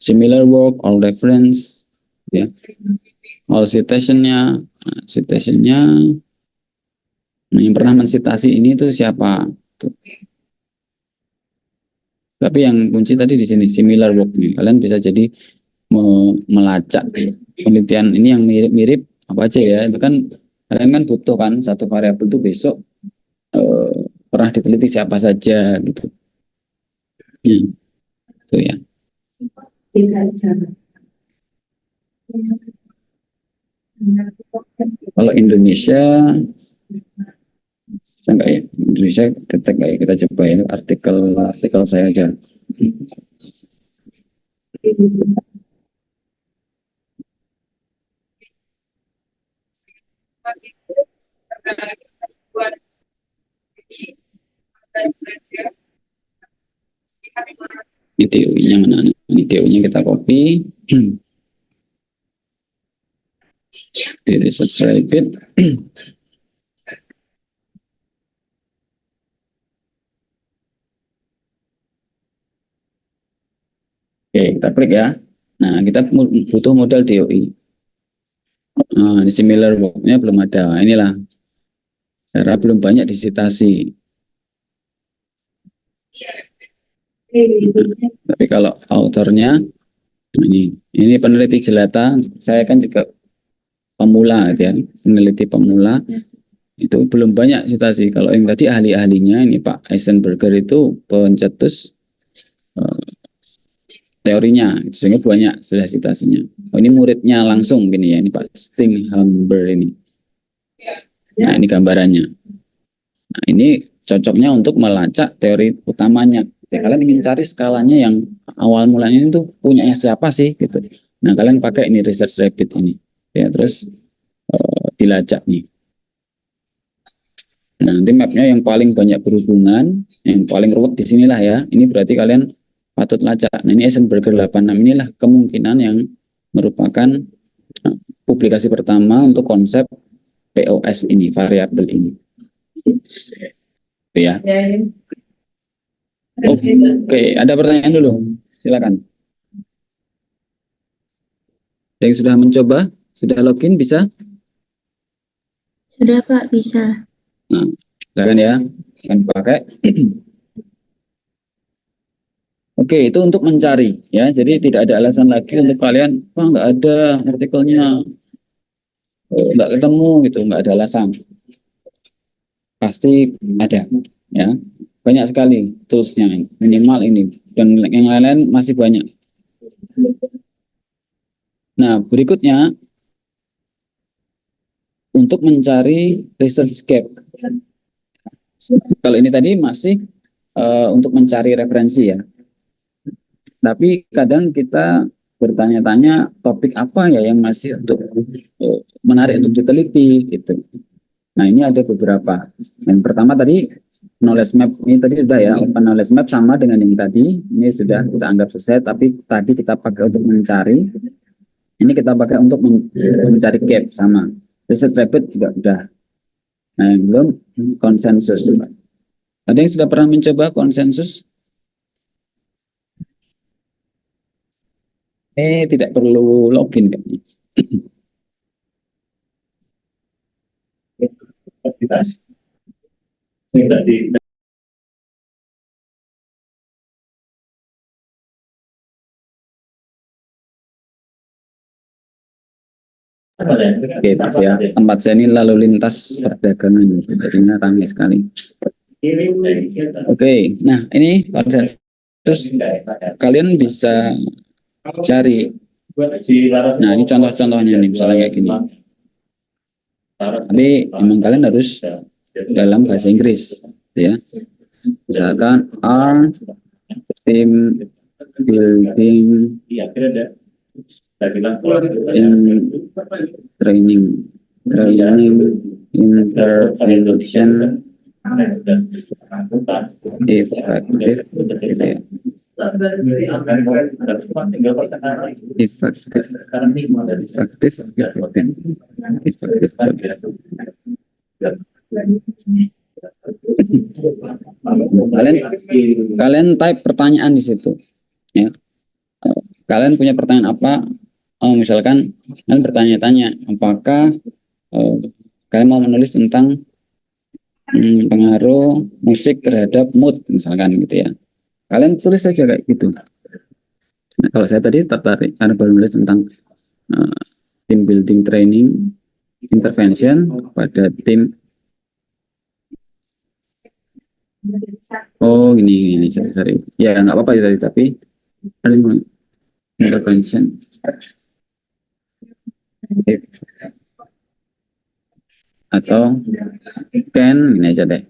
Similar work, all reference ya. All citationnya, yang pernah mensitasi ini tuh siapa tuh. Tapi yang kunci tadi di sini similar work nih. Kalian bisa jadi melacak penelitian ini yang mirip-mirip apa aja ya. Itu kan kalian kan butuh kan satu variabel itu besok pernah diteliti siapa saja gitu. Itu ya. Kalau Indonesia enggak ya, Indonesia detek nggak ya, kita coba ya artikel saya aja. Ini DOI-nya mana? Ini DOI-nya kita copy. Di Research Rabbit. Oke, kita klik ya. Nah, kita butuh modal DOI. Nah, di similar work-nya belum ada. Inilah. Karena belum banyak disitasi. Tapi kalau autornya, ini peneliti jelata, saya kan juga pemula gitu ya, peneliti pemula, itu belum banyak citasi. Kalau yang tadi ahli-ahlinya, ini Pak Eisenberger itu pencetus teorinya, sehingga banyak sudah citasinya. Oh, ini muridnya langsung gini ya, ini Pak Stinghamber ini. Nah, ini gambarannya. Nah, ini cocoknya untuk melacak teori utamanya. Ya, kalian ingin cari skalanya yang awal mulanya itu punyanya siapa sih gitu. Nah, kalian pakai ini Research Rabbit ini. Ya, terus dilacak nih. Nah, nanti mapnya yang paling banyak berhubungan, yang paling ruwet di sinilah ya. Ini berarti kalian patut lacak. Nah, ini Eisenberger 86 inilah kemungkinan yang merupakan publikasi pertama untuk konsep POS ini, variabel ini. Ya. Oke, ada pertanyaan dulu. Silakan. Yang sudah mencoba, sudah login bisa? Sudah Pak, bisa. Nah, silakan ya, akan pakai. Oke, itu untuk mencari ya. Jadi tidak ada alasan lagi untuk kalian, wah nggak ada artikelnya, nggak ketemu gitu, nggak ada alasan. Pasti ada ya. Banyak sekali toolsnya, minimal ini dan yang lain-lain masih banyak. Nah, berikutnya untuk mencari research gap. Kalau ini tadi masih untuk mencari referensi ya. Tapi kadang kita bertanya-tanya topik apa ya yang masih untuk menarik untuk diteliti gitu. Nah, ini ada beberapa. Yang pertama tadi knowledge map ini tadi sudah ya, open knowledge map sama dengan yang tadi. Ini sudah kita anggap selesai, tapi tadi kita pakai untuk mencari. Ini kita pakai untuk mencari gap sama. Research rapid juga udah. Nah, yang belum konsensus. Ada yang sudah pernah mencoba konsensus? Tidak perlu login kayaknya. Oke, Pak ya. Tempat saya ini lalu lintas perdagangan, jadinya ramai sekali. Oke, nah ini konsensus kalian bisa cari. Nah, ini contoh-contohnya nih, misalnya kayak gini. Tapi emang kalian harus dalam bahasa Inggris, ya. Misalkan R team building in training intervention effective gitu ya. Kalian type pertanyaan di situ ya. Kalian punya pertanyaan apa? Misalkan kalian bertanya-tanya apakah kalian mau menulis tentang pengaruh musik terhadap mood misalkan gitu ya. Kalian tulis saja kayak gitu. Nah, kalau saya tadi tertarik karena baru menulis tentang team building training intervention pada tim. Oh ini sorry. Ya nggak apa-apa ya tadi, tapi intervention atau can ini aja deh.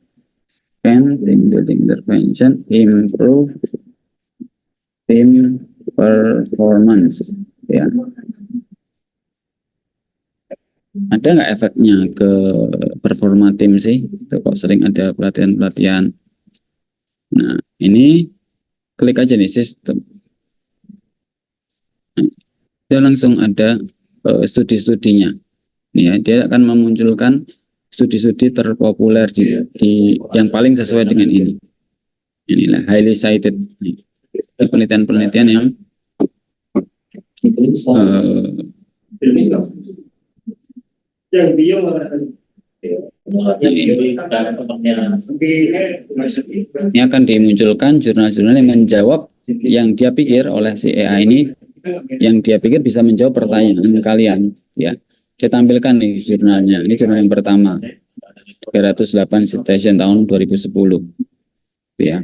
Can team building intervention improve team performance ya. Ada nggak efeknya ke performa tim sih? Itu kok sering ada pelatihan-pelatihan. Nah, ini klik aja nih sistem. Nah, dia langsung ada studi-studinya. Ya, dia akan memunculkan studi-studi terpopuler di yang paling sesuai dengan ini. Inilah highly cited. Penelitian-penelitian yang ini akan dimunculkan jurnal-jurnal yang menjawab yang dia pikir oleh si AI ini, yang dia pikir bisa menjawab pertanyaan kalian ya. Saya tampilkan nih jurnalnya. Ini jurnal yang pertama 308 citation tahun 2010 ya.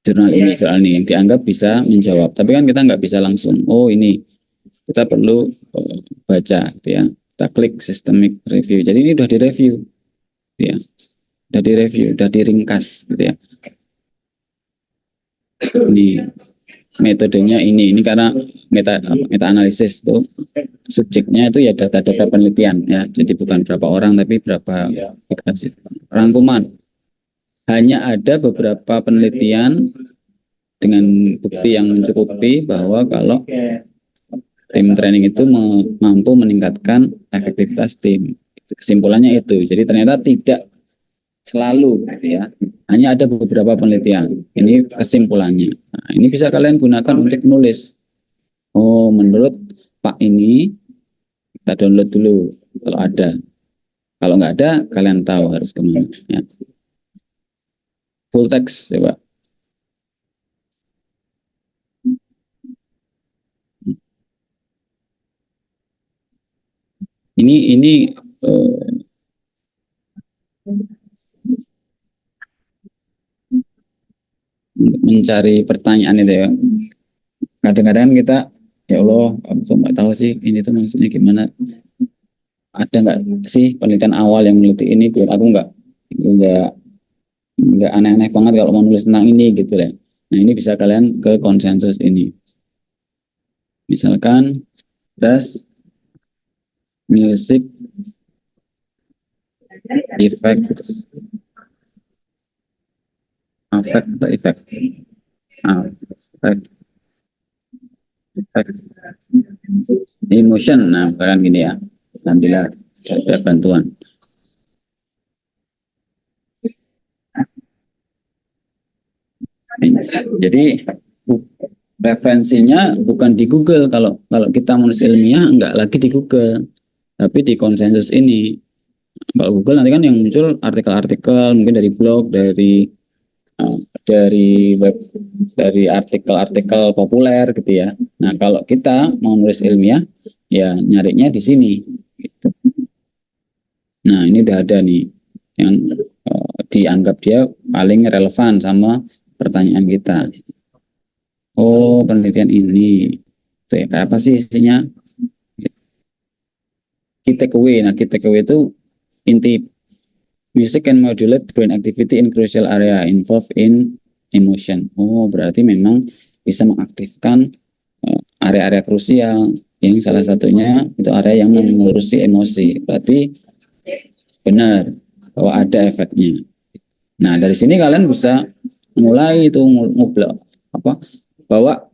Jurnal ini soal ini yang dianggap bisa menjawab, tapi kan kita nggak bisa langsung ini kita perlu baca gitu ya. Kita klik systemic review. Jadi ini udah direview ya. Udah direview, udah diringkas gitu ya. Ini metodenya ini karena meta analisis itu subjeknya itu ya data-data penelitian ya, jadi bukan berapa orang tapi berapa aplikasi. Rangkuman, hanya ada beberapa penelitian dengan bukti yang mencukupi bahwa kalau tim training itu mampu meningkatkan efektivitas tim. Kesimpulannya itu. Jadi ternyata tidak selalu ya. Hanya ada beberapa penelitian. Ini kesimpulannya. Nah, ini bisa kalian gunakan untuk nulis. Oh, menurut Pak ini kita download dulu kalau ada. Kalau nggak ada, kalian tahu harus kemana. Ya. Full text coba. Ini mencari pertanyaan itu ya. Kadang-kadang kita ya Allah, aku nggak tahu sih ini tuh maksudnya gimana. Ada nggak sih penelitian awal yang meneliti ini? Aku nggak aneh-aneh banget kalau mau nulis tentang ini gitu ya. Nah ini bisa kalian ke konsensus ini. Misalkan does music effects affect the effect emotion. Nah misalkan gini ya, alhamdulillah ada bantuan. Jadi referensinya bukan di Google. Kalau kita menulis ilmiah enggak lagi di Google, tapi di konsensus ini. Kalau Google nanti kan yang muncul artikel-artikel mungkin dari blog, dari web, dari artikel-artikel populer gitu ya. Nah kalau kita mau nulis ilmiah ya nyarinya di sini gitu. Nah ini udah ada nih yang dianggap dia paling relevan sama pertanyaan kita. Oh penelitian ini tuh ya, kayak apa sih isinya? Key takeaway. Nah key takeaway itu inti, music can modulate brain activity in crucial area involved in emotion. Oh berarti memang bisa mengaktifkan area-area krusial yang salah satunya itu area yang mengurusi emosi. Berarti benar bahwa ada efeknya. Nah dari sini kalian bisa mulai itu ngobrol apa bawa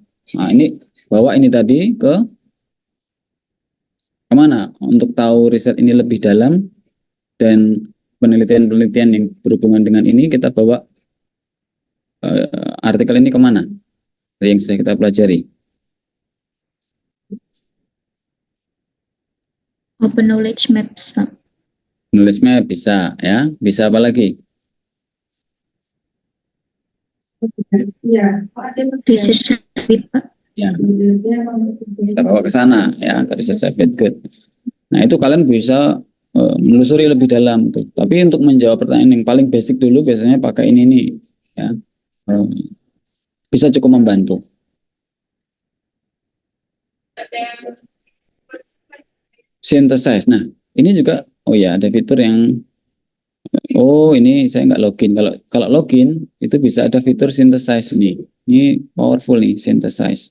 ini tadi ke kemana untuk tahu riset ini lebih dalam dan penelitian-penelitian yang berhubungan dengan ini, kita bawa artikel ini kemana yang sudah kita pelajari. Open knowledge maps, Pak. Knowledge map bisa ya, bisa apa lagi? Research habit, Pak. Ya, kita bawa ke sana ya, ke research habit. Good. Nah itu kalian bisa menelusuri lebih dalam tuh. Tapi untuk menjawab pertanyaan yang paling basic dulu biasanya pakai ini nih ya, bisa cukup membantu. Synthesize. Nah ini juga oh ya ada fitur yang ini saya nggak login. Kalau login itu bisa ada fitur synthesize nih. Ini powerful nih synthesize.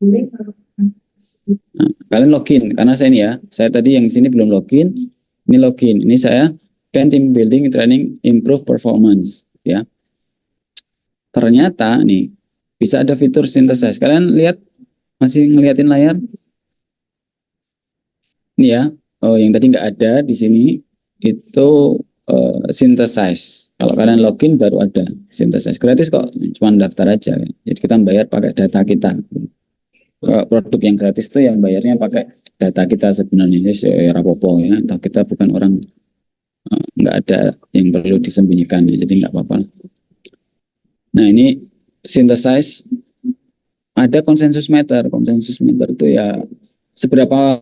Nah, kalian login karena saya ini ya, saya tadi yang sini belum login, ini login. Ini saya can team building training improve performance ya. Ternyata nih bisa ada fitur synthesize. Kalian lihat masih ngeliatin layar? Ini ya. Oh yang tadi nggak ada di sini itu synthesize. Kalau kalian login baru ada synthesize. Gratis kok, cuma daftar aja. Jadi kita bayar pakai data kita. Produk yang gratis itu yang bayarnya pakai data kita sebenarnya. Ya rapopo ya. Atau kita bukan orang nggak ada yang perlu disembunyikan ya. Jadi nggak apa-apa. Nah ini synthesize ada konsensus meter. Konsensus meter itu ya seberapa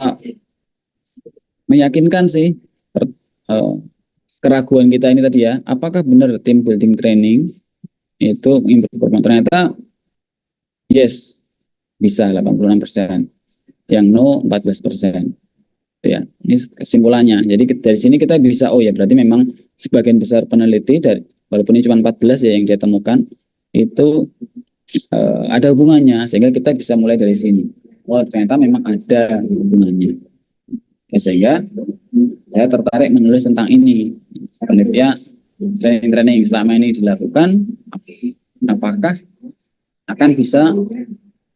meyakinkan sih keraguan kita ini tadi ya, apakah benar team building training itu improve performance? Ternyata yes, bisa 86%, yang no 14%. Ya, ini kesimpulannya. Jadi dari sini kita bisa ya berarti memang sebagian besar peneliti dari walaupun ini cuma 14 ya yang dia temukan itu ada hubungannya, sehingga kita bisa mulai dari sini. Oh, ternyata memang ada hubungannya. Ya, sehingga saya tertarik menulis tentang ini. Penelitian training-training yang selama ini dilakukan, apakah akan bisa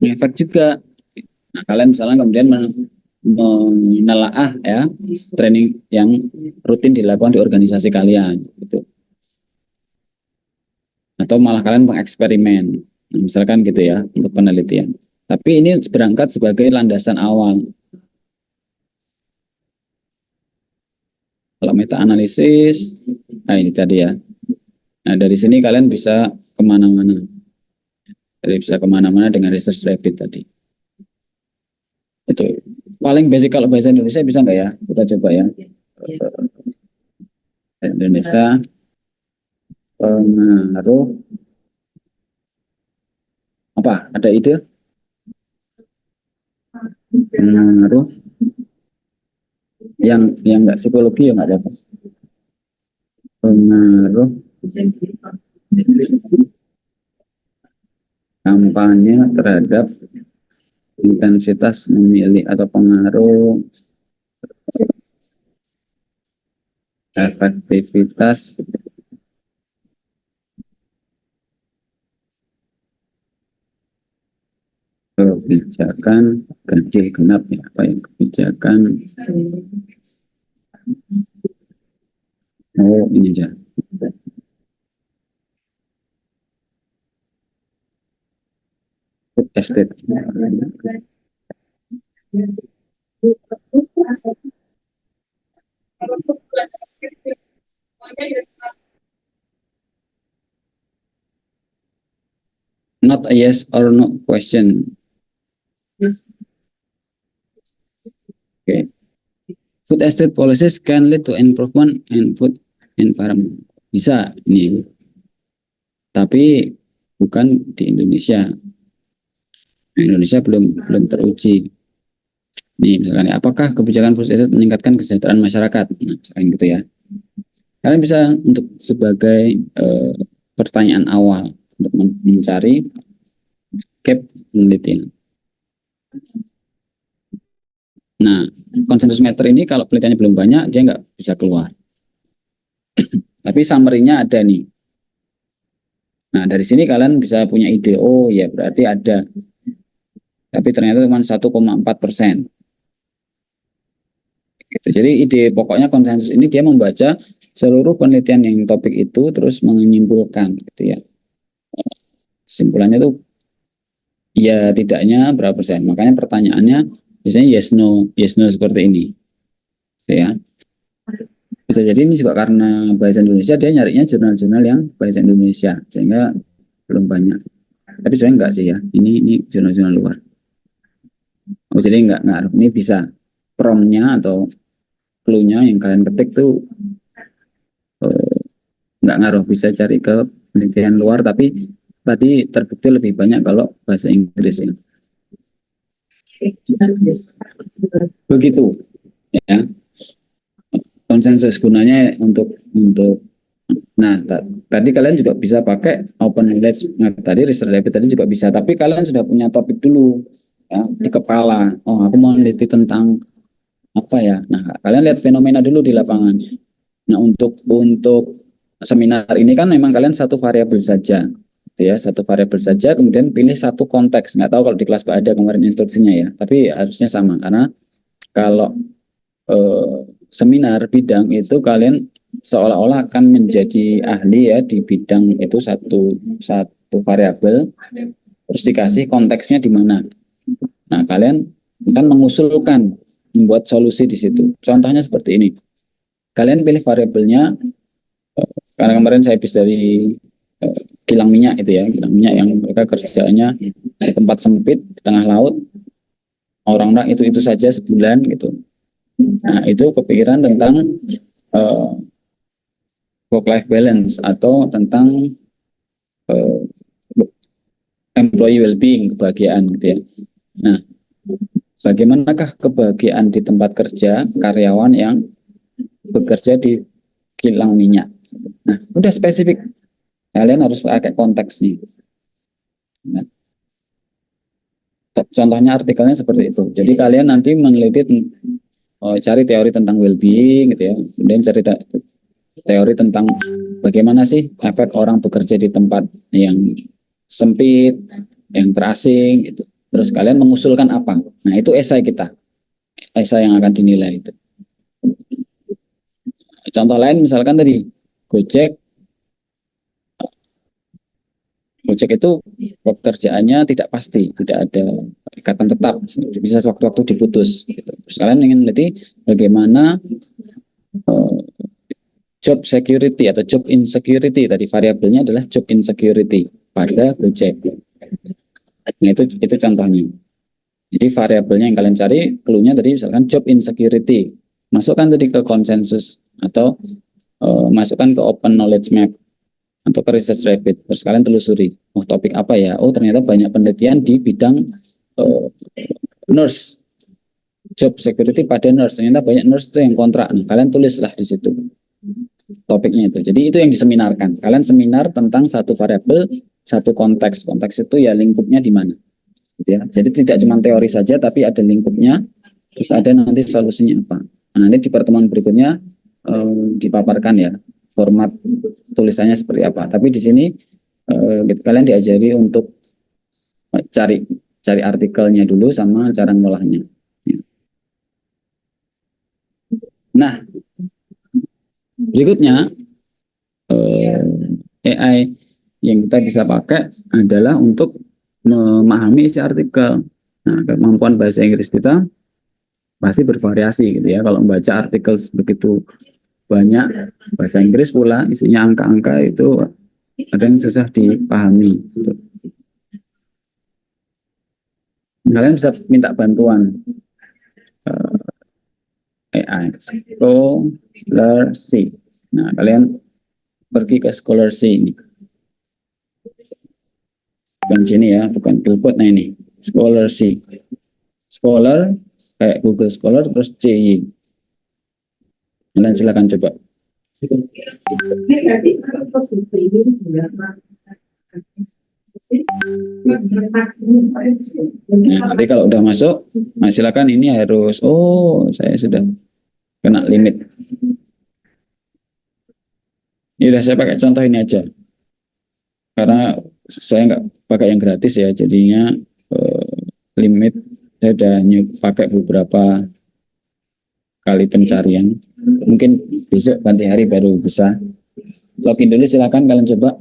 ngefek juga. Nah, kalian misalnya kemudian menelaah ya training yang rutin dilakukan di organisasi kalian, gitu. Atau malah kalian mengeksperimen, nah, misalkan gitu ya untuk penelitian. Tapi ini berangkat sebagai landasan awal. Kalau meta analisis, nah ini tadi ya. Nah dari sini kalian bisa kemana-mana. Jadi bisa kemana-mana dengan research rabbit tadi. Itu paling basic. Kalau bahasa Indonesia bisa nggak ya? Kita coba ya. Indonesia pengaruh apa? Ada ide? Pengaruh yang nggak psikologi ya nggak dapat. Pengaruh kampanye terhadap intensitas memilih atau pengaruh efektivitas kebijakan ganjil genap ya, apa yang kebijakan ini aja food estate. Not a yes or no question. Okay. Food estate policies can lead to improvement in food environment. Bisa ini, tapi bukan di Indonesia. Indonesia belum teruji. Nih misalkan, apakah kebijakan food estate meningkatkan kesejahteraan masyarakat? Nah, misalkan gitu ya. Kalian bisa untuk sebagai pertanyaan awal untuk mencari gap penelitian. Nah, konsensus meter ini kalau penelitiannya belum banyak, dia nggak bisa keluar. Tapi summary-nya ada nih. Nah, dari sini kalian bisa punya ide, oh ya berarti ada. Tapi ternyata cuma 1,4%. Gitu. Jadi ide pokoknya konsensus ini dia membaca seluruh penelitian yang topik itu, terus menyimpulkan gitu ya. Kesimpulannya tuh ya tidaknya berapa persen. Makanya pertanyaannya biasanya yes no seperti ini. Gitu ya. Bisa jadi ini juga karena bahasa Indonesia, dia nyarinya jurnal-jurnal yang bahasa Indonesia sehingga belum banyak. Tapi sebenarnya enggak sih ya. Ini jurnal-jurnal luar. Oh jadi enggak ngaruh. Ini bisa promnya atau clue-nya yang kalian ketik tuh enggak ngaruh, bisa cari ke penelitian luar, tapi tadi terbukti lebih banyak kalau bahasa Inggris ya. Begitu ya. Konsensus gunanya untuk nah tadi kalian juga bisa pakai open knowledge map tadi, research rabbit tadi juga bisa, tapi kalian sudah punya topik dulu ya di kepala. Oh aku mau meneliti tentang apa ya. Nah kalian lihat fenomena dulu di lapangan. Nah untuk seminar ini kan memang kalian satu variabel saja gitu ya, satu variabel saja, kemudian pilih satu konteks. Nggak tahu kalau di kelas ada kemarin instruksinya ya, tapi harusnya sama karena kalau seminar bidang itu kalian seolah-olah akan menjadi ahli ya di bidang itu, satu variabel terus dikasih konteksnya di mana. Nah kalian kan mengusulkan, membuat solusi di situ. Contohnya seperti ini, kalian pilih variabelnya karena kemarin saya habis dari kilang minyak itu ya, kilang minyak yang mereka kerjanya di tempat sempit di tengah laut, orang-orang itu saja sebulan gitu. Nah, itu kepikiran tentang work-life balance atau tentang uh, employee well-being, kebahagiaan gitu ya. Nah, bagaimanakah kebahagiaan di tempat kerja karyawan yang bekerja di kilang minyak? Nah, udah spesifik. Kalian harus pakai konteks nih. Nah, contohnya artikelnya seperti itu. Jadi kalian nanti meneliti, cari teori tentang well-being gitu ya, kemudian cari teori tentang bagaimana sih efek orang bekerja di tempat yang sempit, yang terasing gitu. Terus kalian mengusulkan apa? Nah, itu esai kita, esai yang akan dinilai itu. Contoh lain misalkan tadi Gojek, Gojek itu pekerjaannya tidak pasti, tidak ada ikatan tetap, bisa sewaktu-waktu diputus. Gitu. Terus kalian ingin meneliti bagaimana job security atau job insecurity, tadi variabelnya adalah job insecurity pada Gojek. Nah, itu contohnya. Jadi variabelnya yang kalian cari, clue-nya tadi misalkan job insecurity. Masukkan tadi ke konsensus atau masukkan ke open knowledge map atau ke research rabbit. Terus kalian telusuri, oh topik apa ya? Oh ternyata banyak penelitian di bidang nurse, job security pada nurse. Ternyata banyak nurse itu yang kontrak. Nah, kalian tulislah di situ topiknya itu. Jadi itu yang diseminarkan. Kalian seminar tentang satu variabel, satu konteks. Konteks itu ya lingkupnya di mana. Gitu ya. Jadi tidak cuma teori saja, tapi ada lingkupnya. Terus ada nanti solusinya apa. Nah, nanti di pertemuan berikutnya dipaparkan ya format tulisannya seperti apa. Tapi di sini kalian diajari untuk cari artikelnya dulu sama cara ngolahnya. Nah, berikutnya AI yang kita bisa pakai adalah untuk memahami isi artikel. Nah, kemampuan bahasa Inggris kita pasti bervariasi gitu ya. Kalau membaca artikel begitu banyak bahasa Inggris pula isinya angka-angka, itu ada yang susah dipahami gitu. Kalian bisa minta bantuan AI Scholarcy. Nah, kalian pergi ke Scholarcy ini. Bukan sini ya, bukan Billboard. Nah ini Scholarcy. Scholar kayak Google Scholar terus CI. Kalian silakan coba. Nah, nanti kalau udah masuk, nah silakan, ini harus, oh saya sudah kena limit. Ini udah saya pakai contoh ini aja. Karena saya nggak pakai yang gratis ya, jadinya limit saya udah pakai beberapa kali pencarian. Mungkin besok ganti hari baru bisa. Login dulu silakan, kalian coba.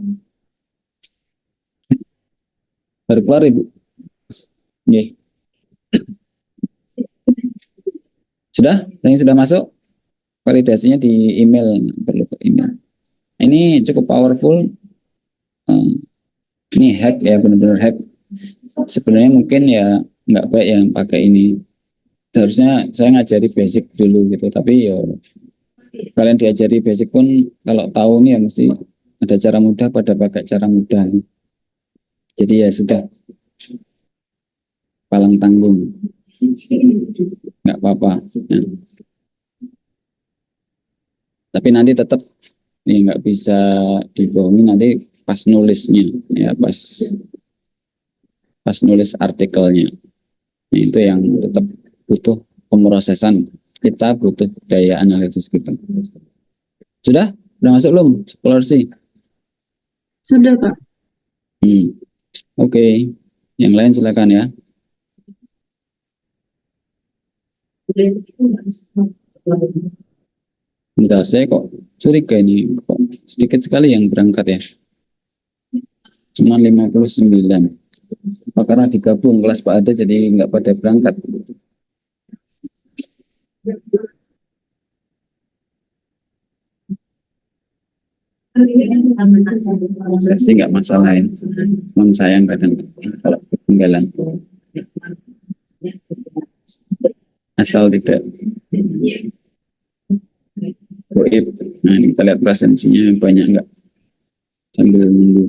Baru keluar Ibu. Oke. Sudah? Yang sudah masuk? Validasinya di email, perlu ke email. Ini cukup powerful. Ini hack ya, benar-benar hack. Sebenarnya mungkin ya nggak baik yang pakai ini. Harusnya saya ngajari basic dulu gitu, tapi ya kalian diajari basic pun kalau tahu nih ya mesti ada cara mudah pada pakai cara mudah. Jadi ya sudah, palang tanggung, nggak apa-apa. Ya. Tapi nanti tetap ya nggak bisa dibohongi nanti pas nulisnya ya, pas nulis artikelnya. Nah, itu yang tetap butuh pemrosesan, kita butuh daya analitis kita. Sudah masuk belum Scholarcy? Sudah, Pak. Oke. Yang lain silakan ya. Bentar, saya kok curiga ini kok sedikit sekali yang berangkat ya. Cuma 59. Apa karena digabung kelas Pak Ada jadi nggak pada berangkat? Saya sih nggak masalahin, cuma sayang kadang kalau ketinggalan. Asal tidak goib. Nah ini kita lihat presensinya banyak nggak, sambil nunggu.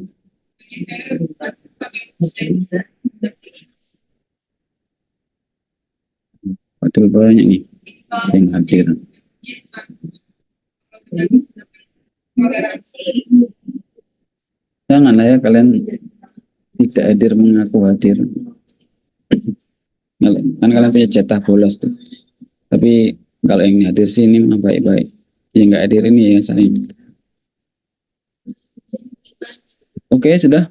Padahal banyak nih yang hadir. Janganlah ya kalian tidak hadir mengaku hadir. Kan kalian punya jatah bolos tuh. Tapi kalau yang hadir sini mah baik-baik. Yang nggak hadir ini ya saya. Oke, sudah.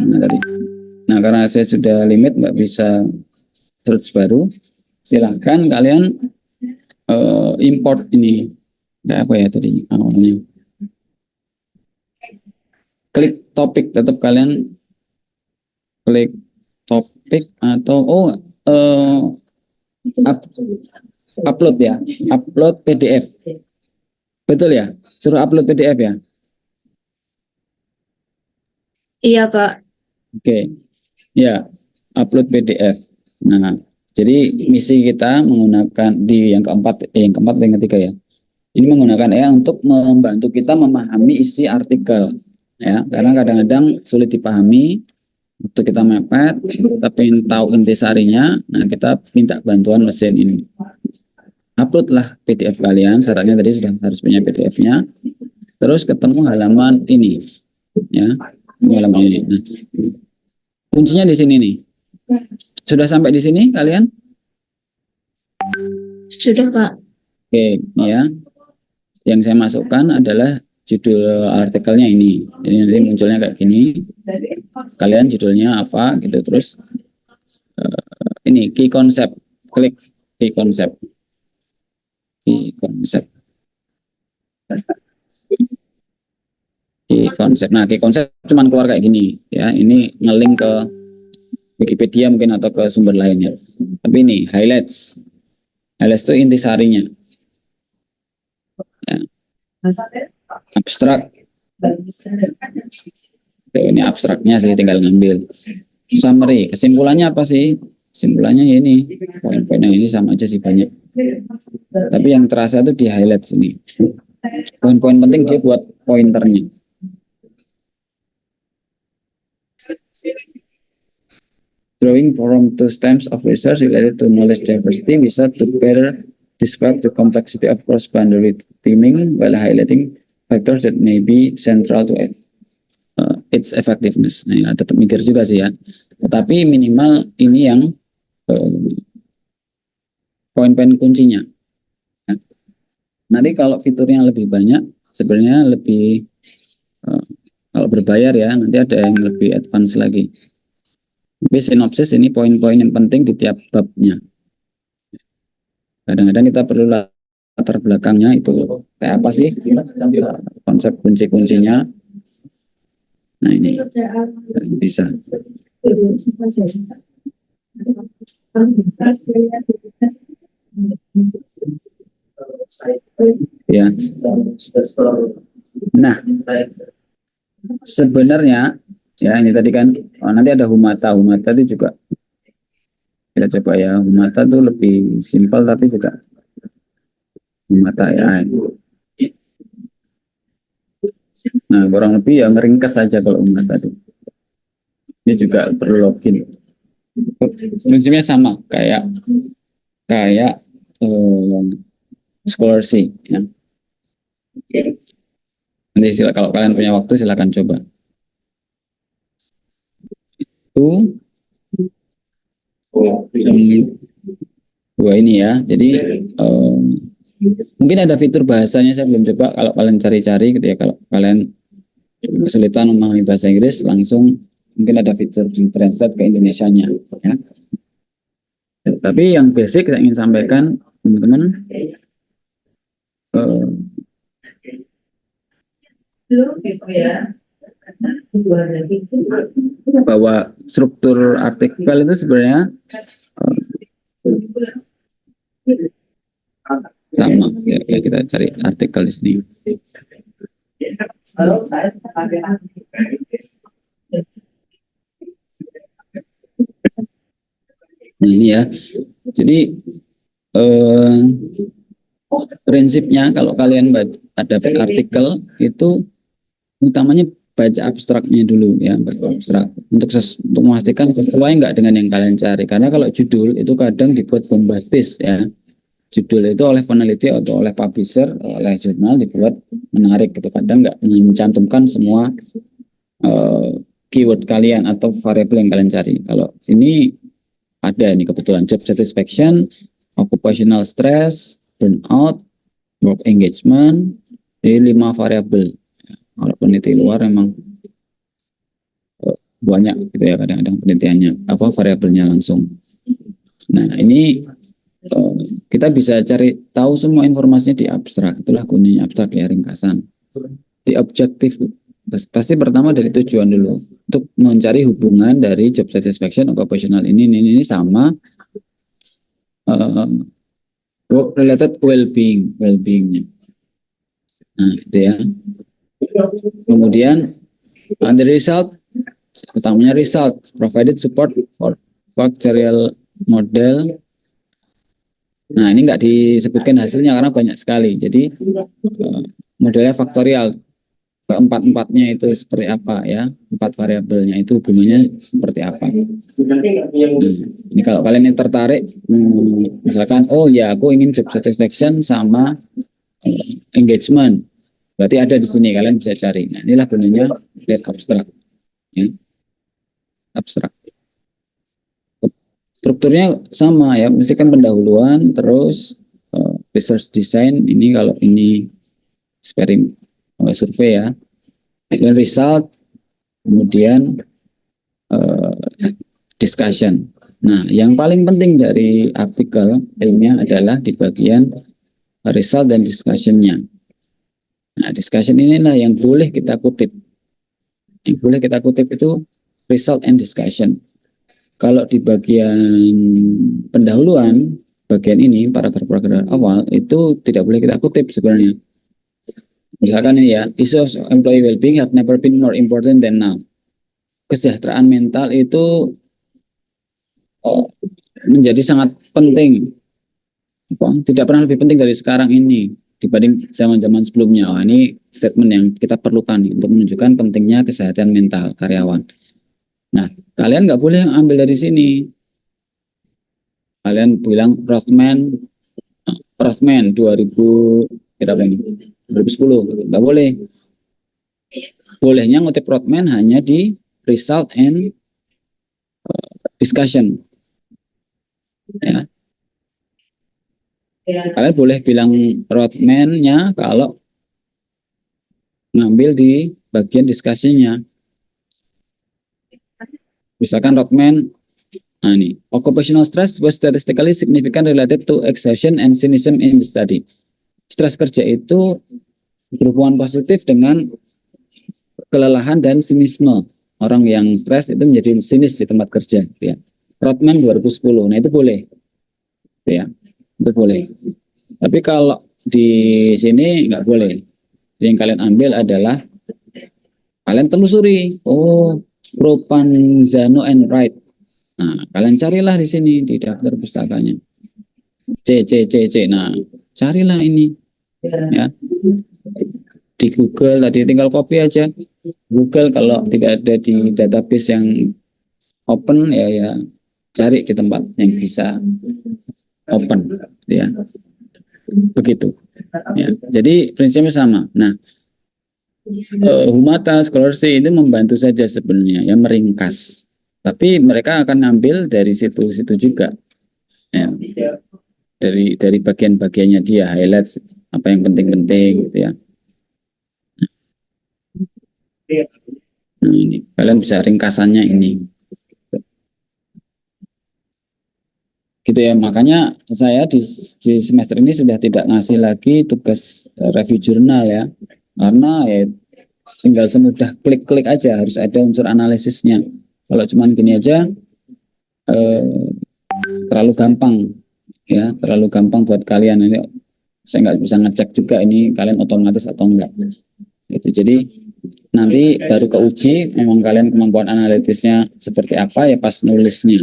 Nah, tadi. Nah, karena saya sudah limit nggak bisa search baru, silahkan kalian import ini. Nggak apa ya tadi awalnya. Klik topik, tetap kalian klik topik atau upload ya, upload PDF. Betul ya? Suruh upload PDF ya? Iya, Pak. Oke. Ya, upload PDF. Nah, jadi misi kita menggunakan di yang keempat atau yang ketiga ya. Ini menggunakan AI untuk membantu kita memahami isi artikel ya, karena kadang-kadang sulit dipahami waktu kita mepet, kita pengen tahu intisarinya, nah kita minta bantuan mesin ini. Uploadlah PDF kalian, syaratnya tadi sudah harus punya PDF-nya. Terus ketemu halaman ini ya, halaman ini. Nah, kuncinya di sini nih. Sudah sampai di sini kalian? Sudah, Pak. Oke, ya. Yang saya masukkan adalah judul artikelnya ini. Jadi nanti munculnya kayak gini. Kalian judulnya apa gitu, terus ini key concept. Klik key concept. Key concept. Key concept. Nah, key concept cuman keluar kayak gini ya. Ini ngelink ke Wikipedia mungkin atau ke sumber lainnya. Tapi ini highlights. Highlights itu intisarinya. Ya. Abstrak. Ini abstraknya sih, tinggal ngambil. Summary, kesimpulannya apa sih? Kesimpulannya ya ini, poin-poin yang ini sama aja sih banyak. Tapi yang terasa itu di highlight sini. Poin-poin penting dia buat pointernya. Drawing from two stems of research related to knowledge diversity bisa to better describe the complexity of cross-boundary teaming while highlighting factors that may be central to its effectiveness. Nah, ya, tetap mikir juga sih ya. Tetapi minimal ini yang poin-poin kuncinya. Ya. Nanti kalau fiturnya lebih banyak, sebenarnya lebih kalau berbayar ya, nanti ada yang lebih advance lagi. Tapi sinopsis ini poin-poin yang penting di tiap babnya. Kadang-kadang kita perlu latar belakangnya itu kayak apa sih konsep kunci-kuncinya. Nah ini bisa. Ya. Nah sebenarnya ya ini tadi kan nanti ada Humata itu juga kita coba ya. Humata itu lebih simpel tapi juga Humata ya. Nah kurang lebih ya ngeringkes saja kalau Humata itu. Ini juga perlu login. Prinsipnya sama kayak Scholarly ya. Nanti kalau kalian punya waktu silakan coba. Itu dua ini ya. Jadi mungkin ada fitur bahasanya saya belum coba. Kalau kalian cari-cari gitu ya, kalau kalian kesulitan memahami bahasa Inggris, langsung mungkin ada fitur di translate ke Indonesianya ya. Tapi yang basic saya ingin sampaikan teman-teman bahwa struktur artikel itu sebenarnya sama ya, kita cari artikel di sini. Nah ini ya, jadi prinsipnya kalau kalian ada artikel itu utamanya baca abstraknya dulu ya, baca abstrak untuk memastikan sesuai nggak dengan yang kalian cari, karena kalau judul itu kadang dibuat bombastis ya, judul itu oleh peneliti atau oleh publisher, oleh jurnal dibuat menarik gitu. Kadang nggak mencantumkan semua keyword kalian atau variabel yang kalian cari. Kalau ini ada nih kebetulan job satisfaction, occupational stress, burnout, work engagement, jadi 5 variabel. Kalau peneliti luar memang banyak gitu ya, kadang-kadang penelitiannya apa variabelnya langsung. Nah ini kita bisa cari tahu semua informasinya di abstrak. Itulah gunanya abstrak ya, ringkasan. Di objektif pasti pertama dari tujuan dulu untuk mencari hubungan dari job satisfaction occupational ini sama work related well-beingnya. Nah itu ya. Kemudian the result, utamanya result provided support for factorial model. Nah ini nggak disebutkan hasilnya karena banyak sekali. Jadi modelnya faktorial, keempat-empatnya itu seperti apa ya, 4 variabelnya itu hubungannya seperti apa. Nah, ini kalau kalian yang tertarik, misalkan oh ya aku ingin job satisfaction sama engagement, berarti ada di sini, kalian bisa cari. Nah inilah gunanya lihat abstrak ya. Abstrak strukturnya sama ya, mesti kan pendahuluan terus research design. Ini kalau ini survei ya, kemudian result, kemudian discussion. Nah yang paling penting dari artikel ilmiah adalah di bagian result dan discussionnya. Nah discussion inilah yang boleh kita kutip. Yang boleh kita kutip itu result and discussion. Kalau di bagian pendahuluan, bagian ini paragraf-paragraf awal itu tidak boleh kita kutip sebenarnya. Misalkan ini ya, issues of employee well-being have never been more important than now. Kesejahteraan mental itu menjadi sangat penting. Tidak pernah lebih penting dari sekarang ini dibanding zaman-zaman sebelumnya. Ini statement yang kita perlukan untuk menunjukkan pentingnya kesehatan mental karyawan. Nah, kalian nggak boleh ambil dari sini. Kalian bilang Rothman 2000 berapa ini? 2010, nggak boleh. Bolehnya ngutip Rothman hanya di result and discussion. Ya. Kalian boleh bilang Rothman-nya kalau ngambil di bagian discussion-nya. Misalkan Rothman, nah ini, occupational stress was statistically significant related to exhaustion and cynicism in the study. Stres kerja itu berhubungan positif dengan kelelahan dan sinisme. Orang yang stres itu menjadi sinis di tempat kerja. Ya. Rothman 2010, nah itu boleh. Ya, itu boleh. Tapi kalau di sini nggak boleh. Yang kalian ambil adalah kalian telusuri. Oh, Propanzano and Wright. Nah, kalian carilah di sini di daftar pustakanya. C. Nah, carilah ini. Ya. Di Google tadi tinggal copy aja. Google kalau tidak ada di database yang open ya cari di tempat yang bisa open ya. Begitu. Ya. Jadi prinsipnya sama. Nah, Humata Scholarship itu membantu saja sebenarnya ya, meringkas. Tapi mereka akan ngambil dari situ-situ juga. Ya. Dari bagian-bagiannya dia highlights apa yang penting-penting gitu ya. Nah, ini kalian bisa ringkasannya ini. Gitu ya, makanya saya di semester ini sudah tidak ngasih lagi tugas review jurnal ya. Karena ya tinggal semudah klik-klik aja, harus ada unsur analisisnya. Kalau cuman gini aja terlalu gampang ya, terlalu gampang buat kalian. Ini saya nggak bisa ngecek juga ini kalian otomatis atau enggak. Gitu. Jadi nanti baru keuji memang kalian kemampuan analitisnya seperti apa ya pas nulisnya.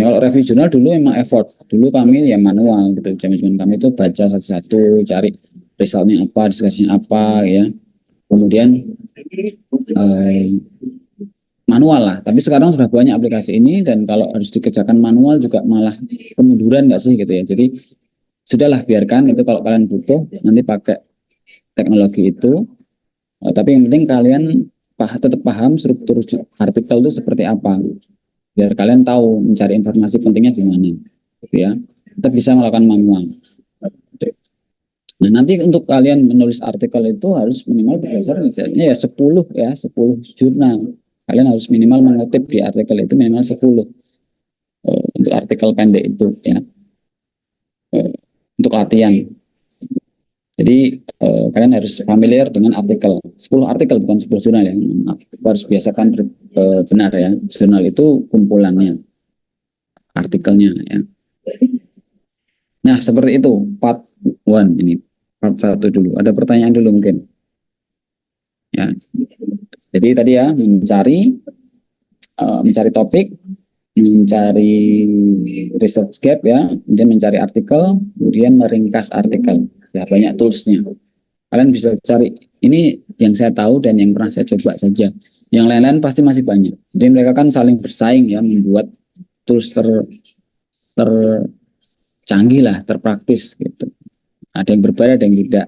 Kalau review jurnal dulu emang effort. Dulu kami ya manual gitu. Zaman kami itu baca satu-satu, cari resultnya apa, diskusinya apa ya. Kemudian manual lah. Tapi sekarang sudah banyak aplikasi ini dan kalau harus dikerjakan manual juga malah kemunduran nggak sih gitu ya. Jadi sudahlah biarkan itu, kalau kalian butuh nanti pakai teknologi itu. Tapi yang penting kalian tetap paham struktur artikel itu seperti apa, biar kalian tahu mencari informasi pentingnya di mana, gitu ya. Tetap bisa melakukan manual. Nah, nanti untuk kalian menulis artikel itu harus minimal berdasarkan misalnya ya 10 jurnal. Kalian harus minimal mengutip di artikel itu minimal 10 untuk artikel pendek itu ya. Untuk latihan. Jadi kalian harus familiar dengan artikel. 10 artikel bukan 10 jurnal ya. Harus biasakan benar ya. Jurnal itu kumpulannya, artikelnya ya. Nah, seperti itu part 1 ini. Part 1 dulu. Ada pertanyaan dulu mungkin. Ya. Jadi tadi ya mencari topik, mencari research gap ya, kemudian mencari artikel, kemudian meringkas artikel. Ya, banyak toolsnya. Kalian bisa cari, ini yang saya tahu dan yang pernah saya coba saja. Yang lain-lain pasti masih banyak. Jadi mereka kan saling bersaing ya, membuat tools tercanggih lah, terpraktis gitu. Ada yang berbeda, ada yang tidak.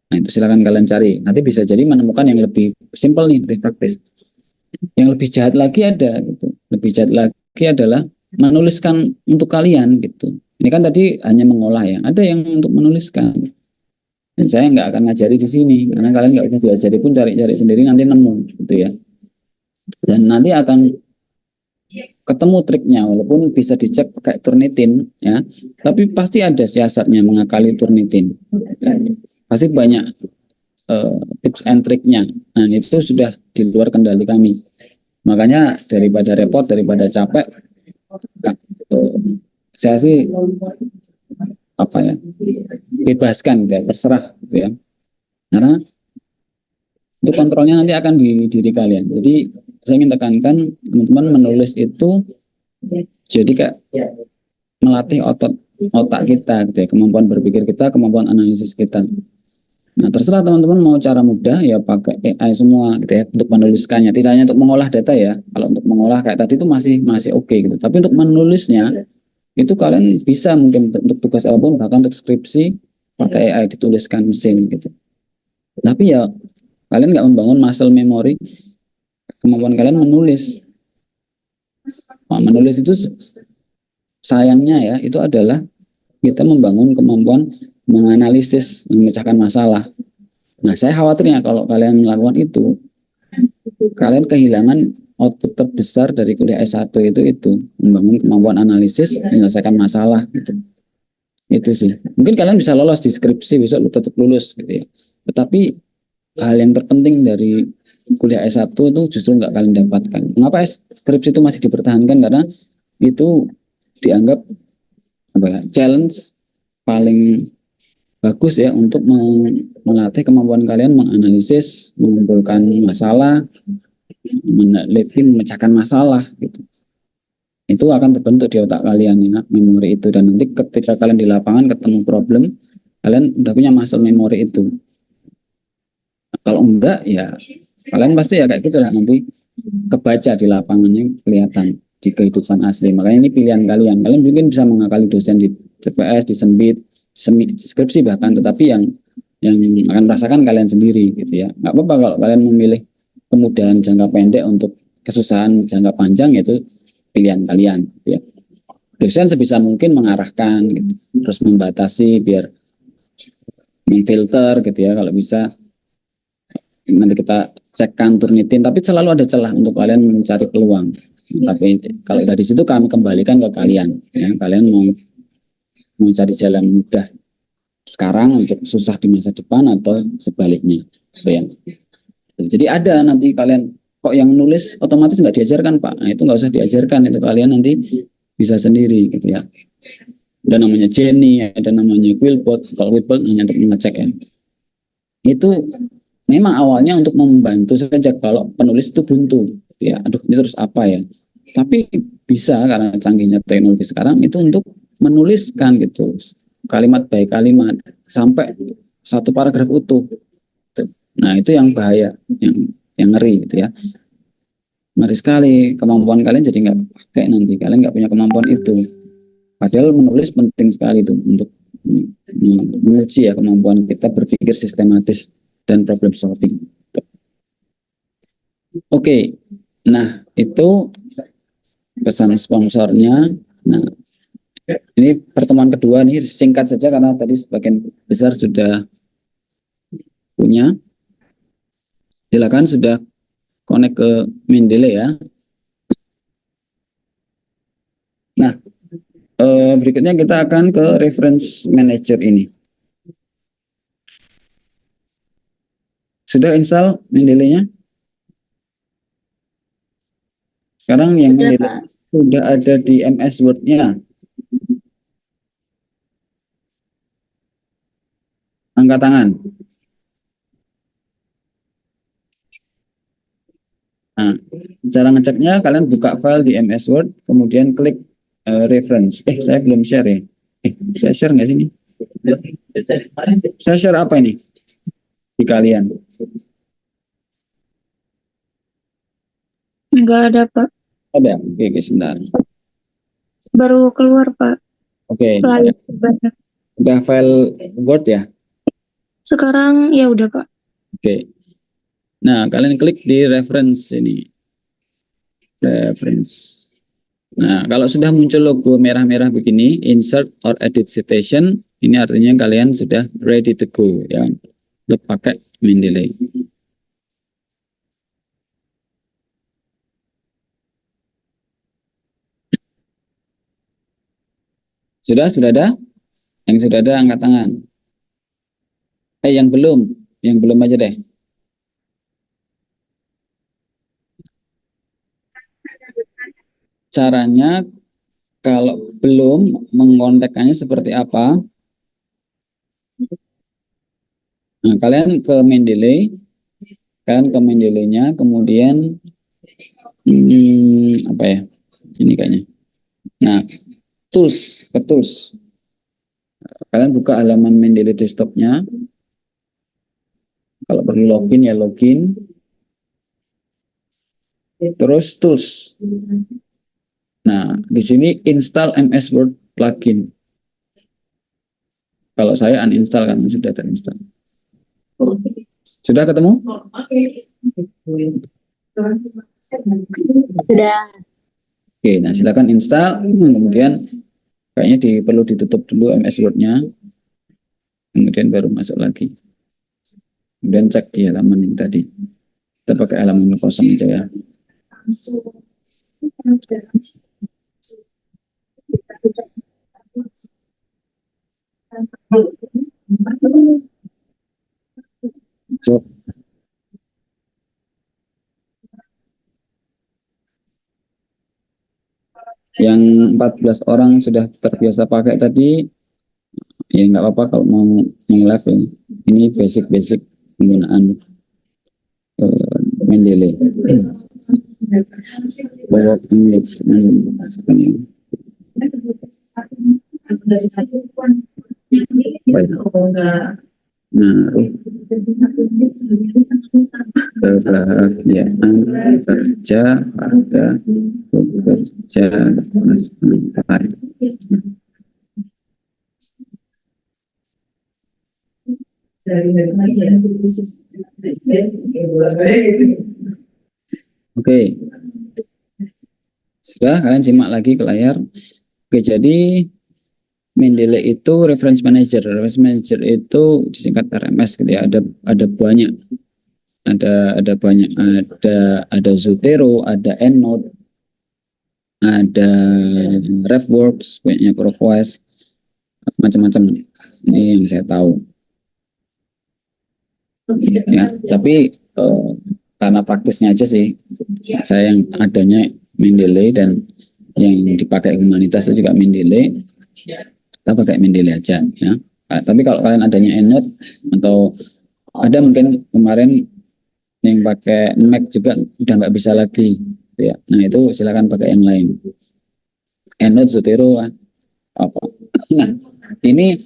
Nah, itu silakan kalian cari. Nanti bisa jadi menemukan yang lebih simpel nih, lebih praktis. Yang lebih jahat lagi ada gitu. Lebih jahat lagi adalah menuliskan untuk kalian gitu. Ini kan tadi hanya mengolah ya. Ada yang untuk menuliskan. Dan saya nggak akan ngajari di sini karena kalian nggak usah diajari pun cari-cari sendiri nanti nemu gitu ya. Dan nanti akan ketemu triknya walaupun bisa dicek pakai Turnitin ya, tapi pasti ada siasatnya mengakali Turnitin ya. Pasti banyak tips and triknya. Nah, itu sudah di luar kendali kami, makanya daripada repot, daripada capek, saya sih apa ya, bebaskan ya, terserah gitu ya, karena itu kontrolnya nanti akan di diri kalian. Jadi saya ingin tekankan teman-teman, menulis itu jadi kayak melatih otak kita gitu ya, kemampuan berpikir kita, kemampuan analisis kita. Nah, terserah teman-teman mau cara mudah ya pakai AI semua gitu ya untuk menuliskannya, tidak hanya untuk mengolah data ya. Kalau untuk mengolah kayak tadi itu masih oke gitu. Tapi untuk menulisnya itu kalian bisa mungkin untuk tugas apapun, bahkan untuk skripsi pakai AI, dituliskan mesin gitu. Tapi ya kalian nggak membangun muscle memory, kemampuan kalian menulis. Nah, menulis itu sayangnya ya, itu adalah kita membangun kemampuan menganalisis, memecahkan masalah. Nah, saya khawatirnya kalau kalian melakukan itu, kalian kehilangan output terbesar dari kuliah S1 itu membangun kemampuan analisis, menyelesaikan masalah gitu. Itu sih. Mungkin kalian bisa lolos di skripsi, besok tetap lulus gitu ya. Tetapi hal yang terpenting dari kuliah S1 itu justru nggak kalian dapatkan. Mengapa skripsi itu masih dipertahankan? Karena itu dianggap apa ya, challenge paling bagus ya untuk melatih kemampuan kalian menganalisis, mengumpulkan masalah, meneliti, memecahkan masalah gitu. Itu akan terbentuk di otak kalian ya, memori itu, dan nanti ketika kalian di lapangan ketemu problem, kalian udah punya muscle memory itu. Kalau enggak ya kalian pasti ya kayak gitu lah, nanti kebaca di lapangannya, kelihatan di kehidupan asli. Makanya ini pilihan kalian. Kalian mungkin bisa mengakali dosen di CPS, di Sembit, skripsi bahkan, tetapi yang akan merasakan kalian sendiri gitu ya. Nggak apa-apa kalau kalian memilih kemudahan jangka pendek untuk kesusahan jangka panjang, itu pilihan kalian gitu ya. Dosen sebisa mungkin mengarahkan gitu, terus membatasi biar memfilter gitu ya, kalau bisa nanti kita cekkan Turnitin, tapi selalu ada celah untuk kalian mencari peluang. Tapi kalau dari situ kami kembalikan ke kalian ya, kalian mau cari jalan mudah sekarang untuk susah di masa depan atau sebaliknya ya. Jadi ada nanti kalian kok yang nulis otomatis nggak diajarkan Pak, nah itu nggak usah diajarkan, itu kalian nanti bisa sendiri gitu ya. Ada namanya Jenny, ada namanya Quillbot. Kalau Quillbot hanya untuk mengecek ya, itu memang awalnya untuk membantu saja kalau penulis itu buntu ya, aduh ini terus apa ya, tapi bisa karena canggihnya teknologi sekarang itu untuk menuliskan gitu, kalimat by kalimat sampai satu paragraf utuh. Nah, itu yang bahaya, yang ngeri gitu ya. Ngeri sekali, kemampuan kalian jadi nggak pakai, nanti kalian nggak punya kemampuan itu. Padahal menulis penting sekali itu untuk menguji ya kemampuan kita berpikir sistematis dan problem solving. Oke, nah itu pesan sponsornya. Nah, ini pertemuan kedua nih, singkat saja karena tadi sebagian besar sudah punya. Silakan sudah connect ke Mendeley ya. Nah, berikutnya kita akan ke reference manager ini. Sudah install Mendeley-nya? Sekarang yang Sudah, Mendeley Pak. sudah ada di MS Word-nya. Angkat tangan. Nah, cara ngeceknya kalian buka file di MS Word, kemudian klik reference. Saya belum share ya. Saya share nggak sini? Saya share apa ini di kalian? Enggak ada, Pak. Ada. Oke, sebentar. Baru keluar, Pak. Oke, File. udah file Word ya? Sekarang ya udah, Pak. Oke. Nah, kalian klik di reference ini. Reference. Nah, kalau sudah muncul logo merah-merah begini, insert or edit citation, ini artinya kalian sudah ready to go ya untuk pakai Mendeley. Sudah ada? Yang sudah ada angkat tangan. Yang belum aja deh. Caranya kalau belum mengontekkannya seperti apa? Nah, kalian ke Mendeley-nya, kemudian apa ya? Ini kayaknya. Nah, ke tools. Kalian buka halaman Mendeley desktop-nya. Kalau perlu login ya login. Terus tools. Nah, di sini install MS Word plugin. Kalau saya uninstall kan sudah terinstall. Sudah ketemu? Sudah. Oke, nah silakan install. Kemudian kayaknya perlu ditutup dulu MS Word-nya. Kemudian baru masuk lagi. Kemudian cek di halaman yang tadi. Kita pakai halaman kosong aja ya. So, yang 14 orang sudah terbiasa pakai tadi, ya nggak apa-apa kalau mau live ya. Ini basic penggunaan Mendeley. Bahwa English kebahagiaan kerja pada bekerja sebentar. Oke, sudah kalian simak lagi ke layar. Oke, jadi Mendeley itu reference manager. Reference manager itu disingkat RMS gitu ya. Ada banyak. Ada banyak. Ada Zotero, ada EndNote, ada RefWorks, punya ProQuest, macam-macam. Ini yang saya tahu. Ya, tapi karena praktisnya aja sih, saya yang adanya Mendeley dan yang dipakai humanitas itu juga Mendeley. Kita pakai Mendeley aja ya. Tapi kalau kalian adanya EndNote atau ada mungkin kemarin yang pakai Mac juga udah nggak bisa lagi ya. Nah itu silakan pakai yang lain. EndNote, Zotero apa. Nah ini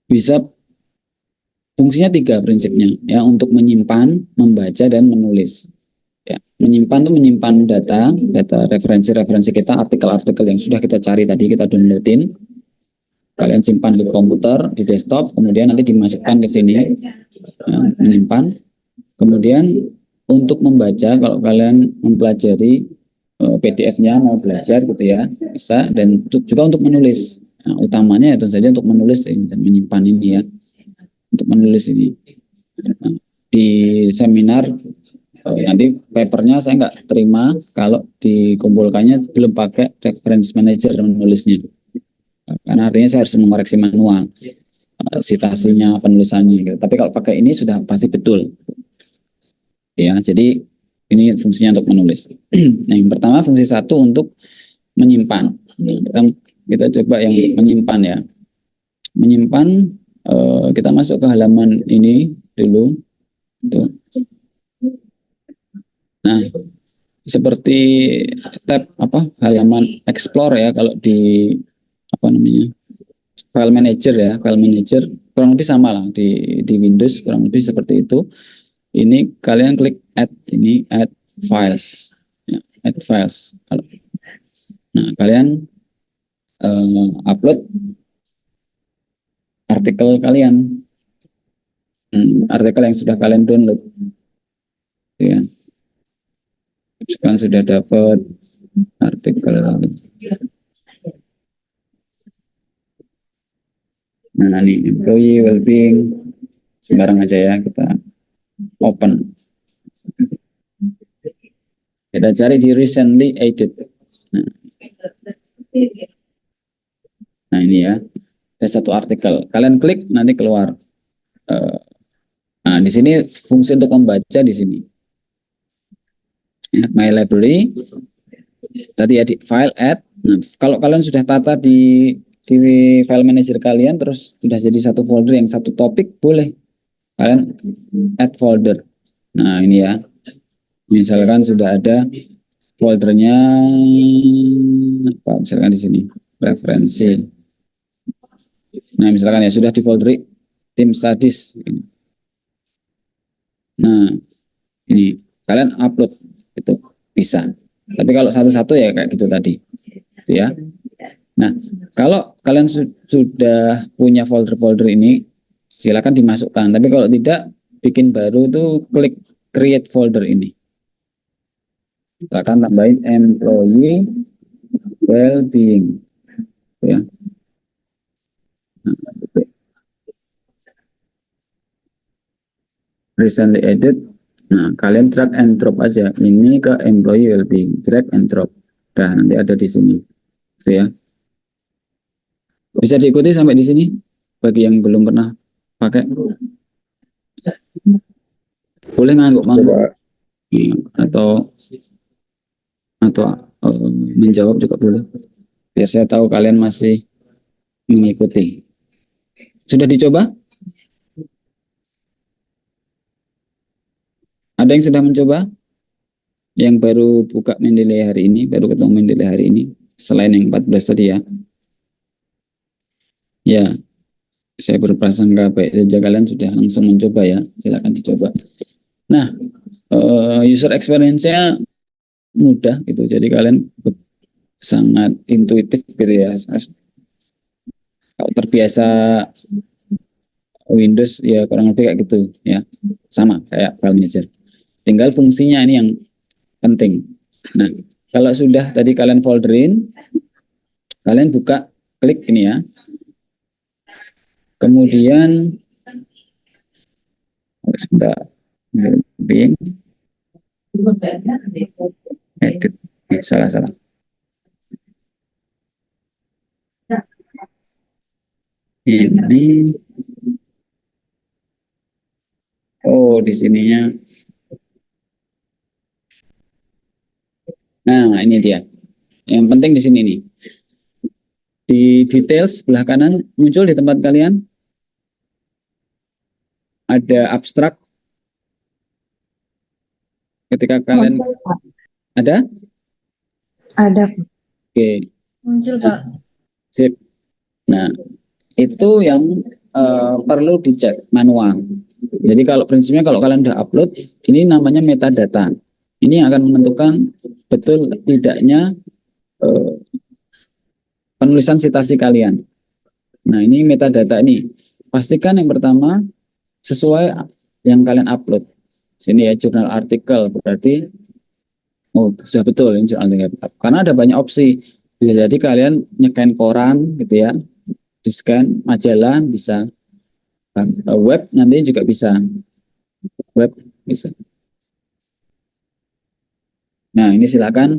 bisa fungsinya 3 prinsipnya ya, untuk menyimpan, membaca dan menulis. Ya, menyimpan itu menyimpan data referensi-referensi kita, artikel-artikel yang sudah kita cari tadi, kita downloadin. Kalian simpan di komputer, di desktop, kemudian nanti dimasukkan ke sini, menyimpan. Kemudian untuk membaca, kalau kalian mempelajari PDF-nya mau belajar gitu ya, bisa. Dan juga untuk menulis. Nah, utamanya itu saja untuk menulis ini dan menyimpan ini ya, untuk menulis ini. Nah, di seminar nanti papernya saya nggak terima kalau dikumpulkannya belum pakai reference manager menulisnya, karena artinya saya harus mengoreksi manual citasinya, penulisannya gitu. Tapi kalau pakai ini sudah pasti betul ya. Jadi ini fungsinya untuk menulis. Nah, yang pertama fungsi satu untuk menyimpan. Kita coba yang untuk menyimpan ya. Menyimpan, kita masuk ke halaman ini dulu. Tuh. Nah, seperti tab halaman explore ya, kalau di file manager ya, file manager kurang lebih sama lah di Windows, kurang lebih seperti itu. Ini kalian klik add files ya, add files. Nah, kalian upload artikel kalian, artikel yang sudah kalian download ya. Sekarang sudah dapat artikel. Nah, ini employee well-being, sembarang aja ya, kita open. Kita cari di recently added. Nah ini ya, ada satu artikel. Kalian klik nanti keluar. Nah di sini fungsi untuk membaca di sini. Ya, my library. Tadi ya di file add. Nah, kalau kalian sudah tata di file manager kalian, terus sudah jadi satu folder yang satu topik, boleh kalian add folder. Nah ini ya, misalkan sudah ada foldernya apa, misalkan di sini referensi. Nah misalkan ya sudah di folder tim studies. Nah ini kalian upload itu bisa. Tapi kalau satu-satu ya kayak gitu tadi, gitu ya. Nah kalau kalian sudah punya folder-folder ini, silakan dimasukkan. Tapi kalau tidak, bikin baru tuh klik create folder ini. Silakan tambahin employee well-being, ya. Nah, recently added. Nah, kalian drag and drop aja ini ke employee well-being, drag and drop. Nah, nanti ada di sini, gitu ya. Bisa diikuti sampai di sini bagi yang belum pernah pakai. Boleh ngangguk-ngangguk atau menjawab juga boleh. Biar saya tahu kalian masih mengikuti. Sudah dicoba? Ada yang sudah mencoba? Yang baru buka Mendeley hari ini, baru ketemu Mendeley hari ini, selain yang 14 tadi ya. Ya, saya berprasangka baik saja kalian sudah langsung mencoba ya. Silakan dicoba. Nah, user experience-nya mudah gitu. Jadi kalian sangat intuitif gitu ya. Kalau terbiasa Windows ya kurang lebih kayak gitu ya. Sama kayak file manager. Tinggal fungsinya ini yang penting. Nah, kalau sudah tadi kalian folderin, kalian buka, klik ini ya. Kemudian sebentar, edit, salah. Ini, oh di sininya. Nah ini dia. Yang penting di sini nih. Di details sebelah kanan muncul di tempat kalian ada abstrak. Ketika kalian ada? Ada. Oke. Muncul Pak. Sip. Nah itu yang perlu dicek manual. Jadi kalau prinsipnya kalau kalian udah upload, ini namanya metadata. Ini yang akan menentukan betul tidaknya penulisan citasi kalian. Nah, ini metadata ini. Pastikan yang pertama sesuai yang kalian upload. Sini ya, jurnal artikel, berarti oh sudah betul ini jurnal artikel. Karena ada banyak opsi. Bisa jadi kalian nyekain koran gitu ya, di scan majalah bisa, web nanti juga bisa, web bisa. Nah, ini silakan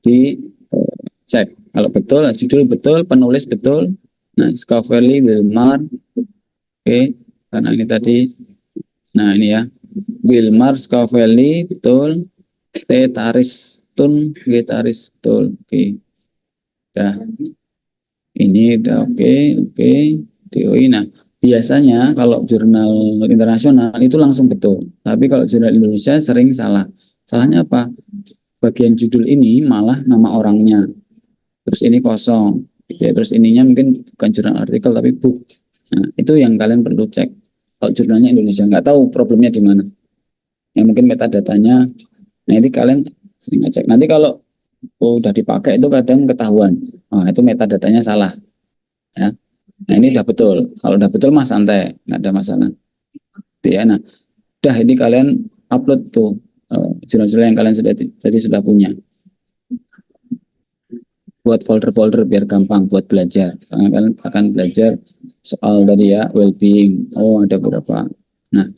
dicek. Kalau betul, judul betul, penulis betul. Nah, Scholarly, Wilmar, oke, karena ini tadi. Nah, ini ya, Wilmar, Scholarly, betul. T. Taristun, G. Taris, betul. Oke, udah. Ini udah oke. DOI. Nah, biasanya kalau jurnal internasional itu langsung betul. Tapi kalau jurnal Indonesia sering salah. Salahnya apa? Bagian judul ini malah nama orangnya. Terus ini kosong. Ya, terus ininya mungkin bukan jurnal artikel tapi book. Nah, itu yang kalian perlu cek. Kalau jurnalnya Indonesia, nggak tahu problemnya di mana. Yang mungkin metadatanya. Nah, ini kalian sering ngecek. Nanti kalau udah dipakai itu kadang ketahuan. Nah, itu metadatanya salah. Ya. Nah, ini udah betul. Kalau udah betul mah santai, nggak ada masalah. Ya, nah, udah ini kalian upload tuh jurnal-jurnal yang kalian sudah punya. Buat folder-folder biar gampang buat belajar. Karena kalian akan belajar soal tadi ya, well-being. Oh, ada beberapa. Nah,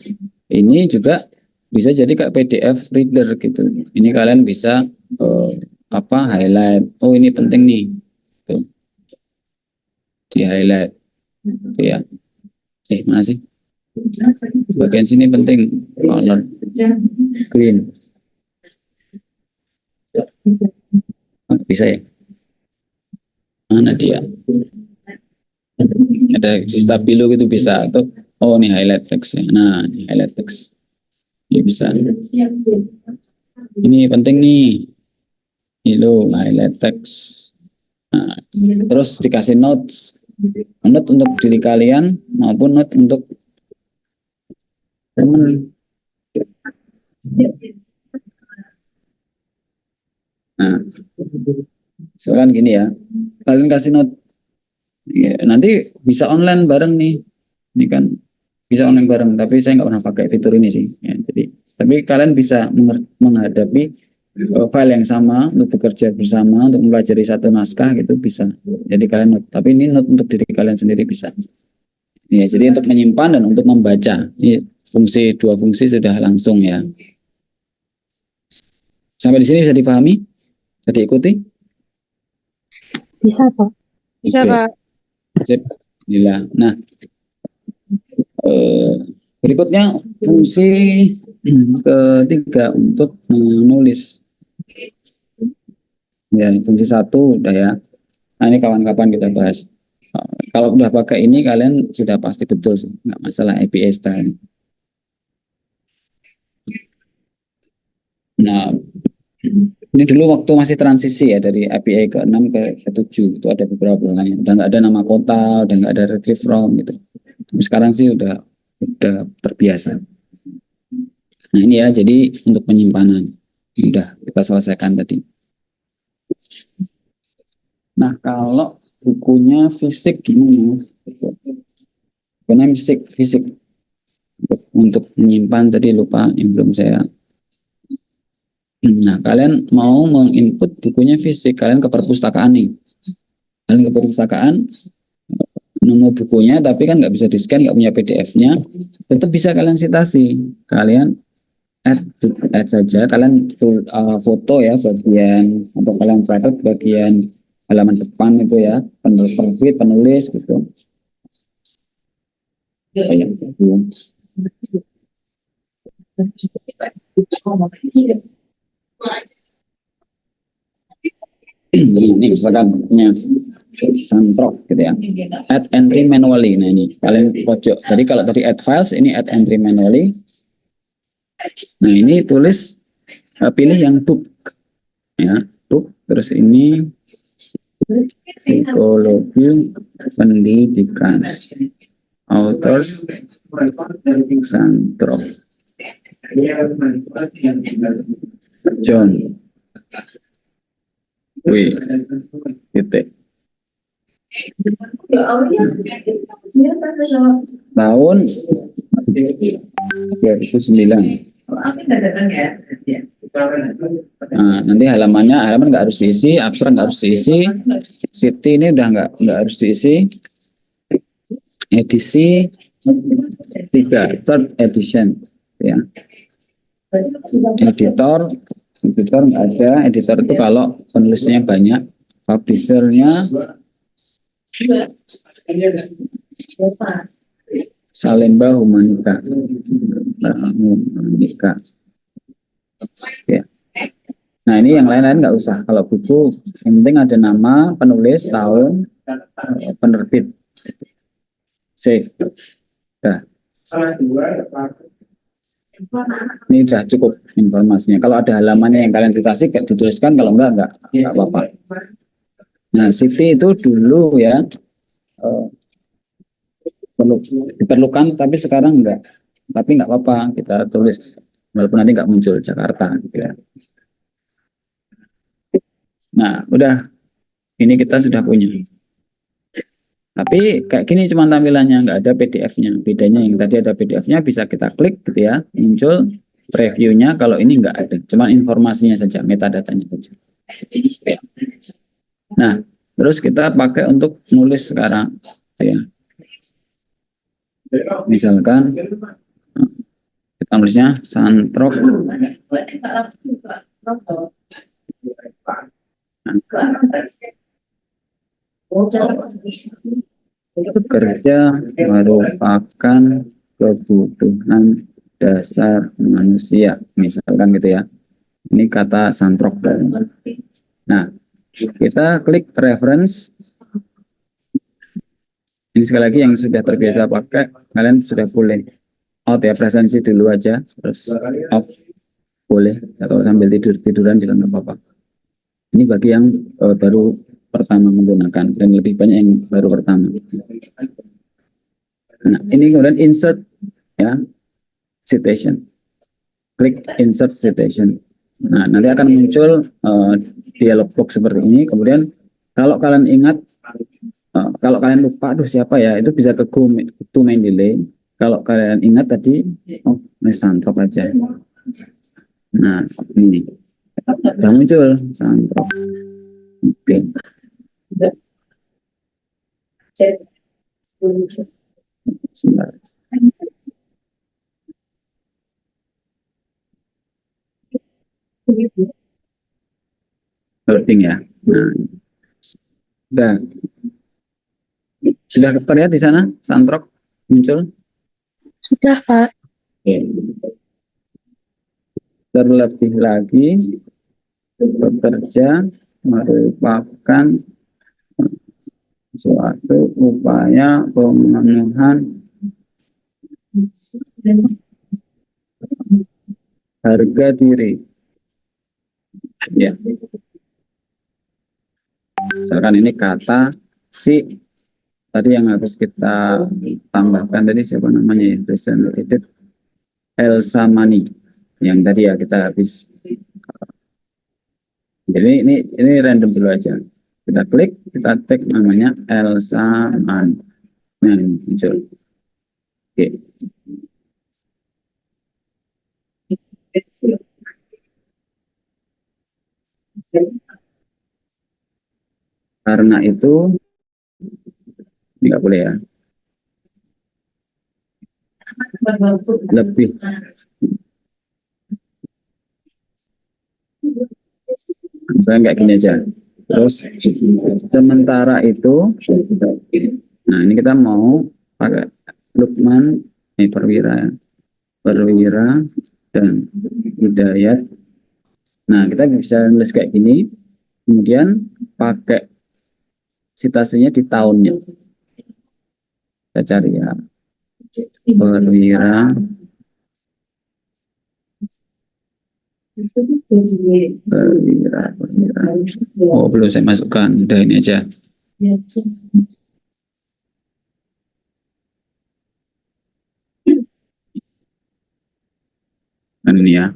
ini juga bisa jadi kayak PDF reader gitu. Ini kalian bisa highlight. Oh, ini penting nih. Tuh. Di highlight. Tuh ya. Mana sih? Bagian sini penting. Color green. Oh, bisa ya? Mana dia? Ada di stabilo gitu bisa atau oh ini highlight text ya. Nah, ini highlight text. Ya bisa. Ini penting nih. Ini lo highlight text. Nah, terus dikasih notes. Note untuk diri kalian maupun note untuk teman. Nah, misalkan gini ya. Kalian kasih note. Ya, nanti bisa online bareng nih. Ini kan bisa online bareng, tapi saya nggak pernah pakai fitur ini sih. Ya, jadi, tapi kalian bisa menghadapi file yang sama untuk bekerja bersama, untuk mempelajari satu naskah gitu bisa. Jadi kalian note, tapi ini note untuk diri kalian sendiri bisa. Ya, jadi untuk menyimpan dan untuk membaca. Ini dua fungsi sudah langsung ya. Sampai di sini bisa dipahami? Bisa diikuti? Bisa, Pak. Bisa, Pak. Sip. Nah, berikutnya fungsi ketiga untuk menulis. Ya, fungsi satu udah ya. Nah, ini kawan-kawan kita bahas. Kalau udah pakai ini kalian sudah pasti betul sih, nggak masalah API style. Nah, ini dulu waktu masih transisi ya dari API ke-6 ke-7 itu ada beberapa bulannya. Udah nggak ada nama kota, udah nggak ada retrieve from gitu. Tapi sekarang sih udah terbiasa. Nah, ini ya, jadi untuk penyimpanan. Udah kita selesaikan tadi. Nah, kalau bukunya fisik gimana? Bukunya fisik. Untuk menyimpan tadi lupa yang belum saya. Nah, kalian mau menginput bukunya fisik, kalian ke perpustakaan nih. Kalian ke perpustakaan, nemu bukunya, tapi kan nggak bisa di-scan, nggak punya PDF-nya, tetap bisa kalian citasi. Kalian add saja, kalian foto ya bagian, atau kalian catat bagian halaman depan itu ya, penerbit, penulis gitu. Ini misalkan Santrok gitu ya, add entry manually. Nah, ini kalian pojok. Jadi kalau tadi add files, ini add entry manually. Nah, ini tulis pilih yang book ya, book. Terus ini psikologi pendidikan, authors Santrok, John W. titik. Tahun 2009. Nah, nanti halaman nggak harus diisi, abstrak nggak harus diisi, city ini udah nggak harus diisi, edisi 3, third edition, ya. Editor nggak ada. Editor itu kalau penulisnya banyak, publishernya Salemba Humanika. Ya. Nah, ini yang lain-lain nggak usah. Kalau buku, yang penting ada nama, penulis, tahun, penerbit. Save. Nah, ini udah cukup informasinya. Kalau ada halamannya yang kalian citasi, dituliskan. Kalau enggak apa-apa. Nah, city itu dulu ya diperlukan, tapi sekarang enggak. Tapi enggak apa-apa, kita tulis walaupun nanti enggak muncul Jakarta gitu ya. Nah, udah, ini kita sudah punya. Tapi kayak gini cuma tampilannya, nggak ada PDF-nya. Bedanya yang tadi ada PDF-nya bisa kita klik gitu ya, muncul preview-nya. Kalau ini nggak ada, cuma informasinya saja, metadatanya saja. Nah, terus kita pakai untuk nulis sekarang ya. Misalkan kita nulisnya Santrok. Bekerja merupakan kebutuhan dasar manusia, misalkan gitu ya. Ini kata Santrok. Nah, kita klik reference. Ini sekali lagi yang sudah terbiasa pakai, kalian sudah boleh out ya, presensi dulu aja, terus off boleh, atau sambil tiduran juga nggak apa-apa. Ini bagi yang baru pertama menggunakan, dan lebih banyak yang baru pertama. Nah, ini kemudian insert ya, citation. Klik insert citation. Nah, nanti akan muncul dialog box seperti ini. Kemudian kalau kalian ingat, kalau kalian lupa, aduh siapa ya, itu bisa ke go to main delay. Kalau kalian ingat tadi, oh, ini Santrok aja. Nah, ini sudah muncul Santrok. Oke. Sebentar. Loading ya. Nah, sudah terlihat di sana Santrok muncul? Sudah, Pak. Oke. Terlebih lagi, bekerja merupakan suatu upaya pemenuhan harga diri. Ya. Misalkan ini kata si tadi yang harus kita tambahkan tadi siapa namanya ya? Representative Elsa Mani yang tadi ya kita habis. Jadi ini random dulu aja. Kita klik, kita tag namanya Elsa Mani. Nah, muncul. Oke. Karena itu nggak boleh ya. Lebih misalnya kayak gini aja. Terus sementara itu, nah ini kita mau pakai Lukman, Perwira dan Hidayat. Nah, kita bisa nulis kayak gini, kemudian pakai citasinya di tahunnya. Kita cari ya, Perwira. Oh, belum saya masukkan, udah ini aja. Kan ini ya.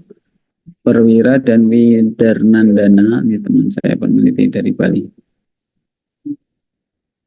Perwira dan Widernandana, ini teman saya peneliti dari Bali.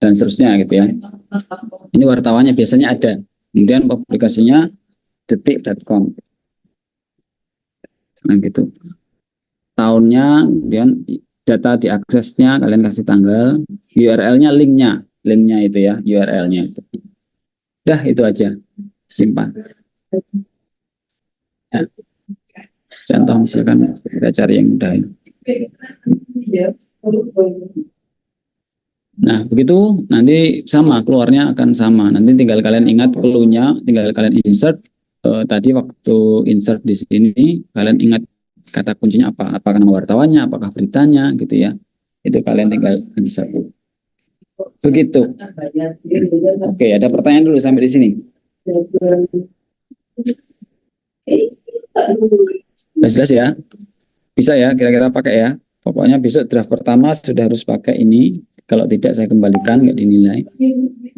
dan seterusnya gitu ya. Ini wartawannya biasanya ada. Kemudian publikasinya detik.com. Nah gitu. Tahunnya, kemudian data diaksesnya kalian kasih tanggal, URL-nya linknya itu ya, URL-nya itu. Udah itu aja, simpan. Ya. Contoh misalkan kita cari yang mudah ini. Nah begitu nanti sama keluarnya akan sama. Nanti tinggal kalian ingat clue-nya, tinggal kalian insert. Tadi waktu insert di sini kalian ingat kata kuncinya apa? Apakah nama wartawannya, apakah beritanya gitu ya. Itu kalian tinggal insert. Begitu. Oke, ada pertanyaan dulu sampai di sini. Jelas ya? Bisa ya, kira-kira pakai ya. Pokoknya besok draft pertama sudah harus pakai ini. Kalau tidak saya kembalikan, nggak dinilai.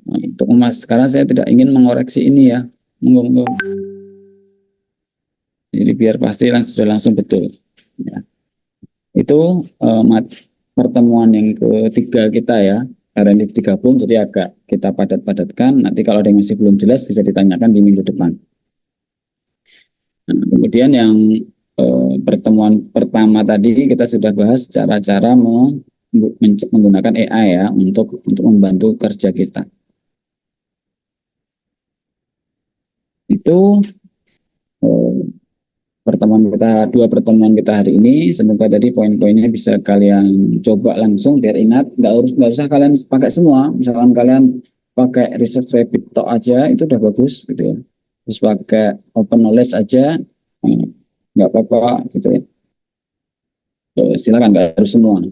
Nah, untuk sekarang saya tidak ingin mengoreksi ini ya. Monggo. Jadi biar pasti sudah langsung betul. Ya. Itu pertemuan yang ketiga kita ya. Karena ini digabung jadi agak kita padat-padatkan. Nanti kalau ada yang masih belum jelas bisa ditanyakan di minggu depan. Nah, kemudian yang pertemuan pertama tadi kita sudah bahas cara-cara menggunakan AI ya untuk membantu kerja kita. Itu dua pertemuan kita hari ini. Semoga tadi poin-poinnya bisa kalian coba langsung biar ingat. Nggak usah kalian pakai semua. Misalkan kalian pakai research rapid talk aja itu udah bagus gitu ya. Terus pakai open knowledge aja nggak apa-apa gitu ya. Silakan, nggak harus semua.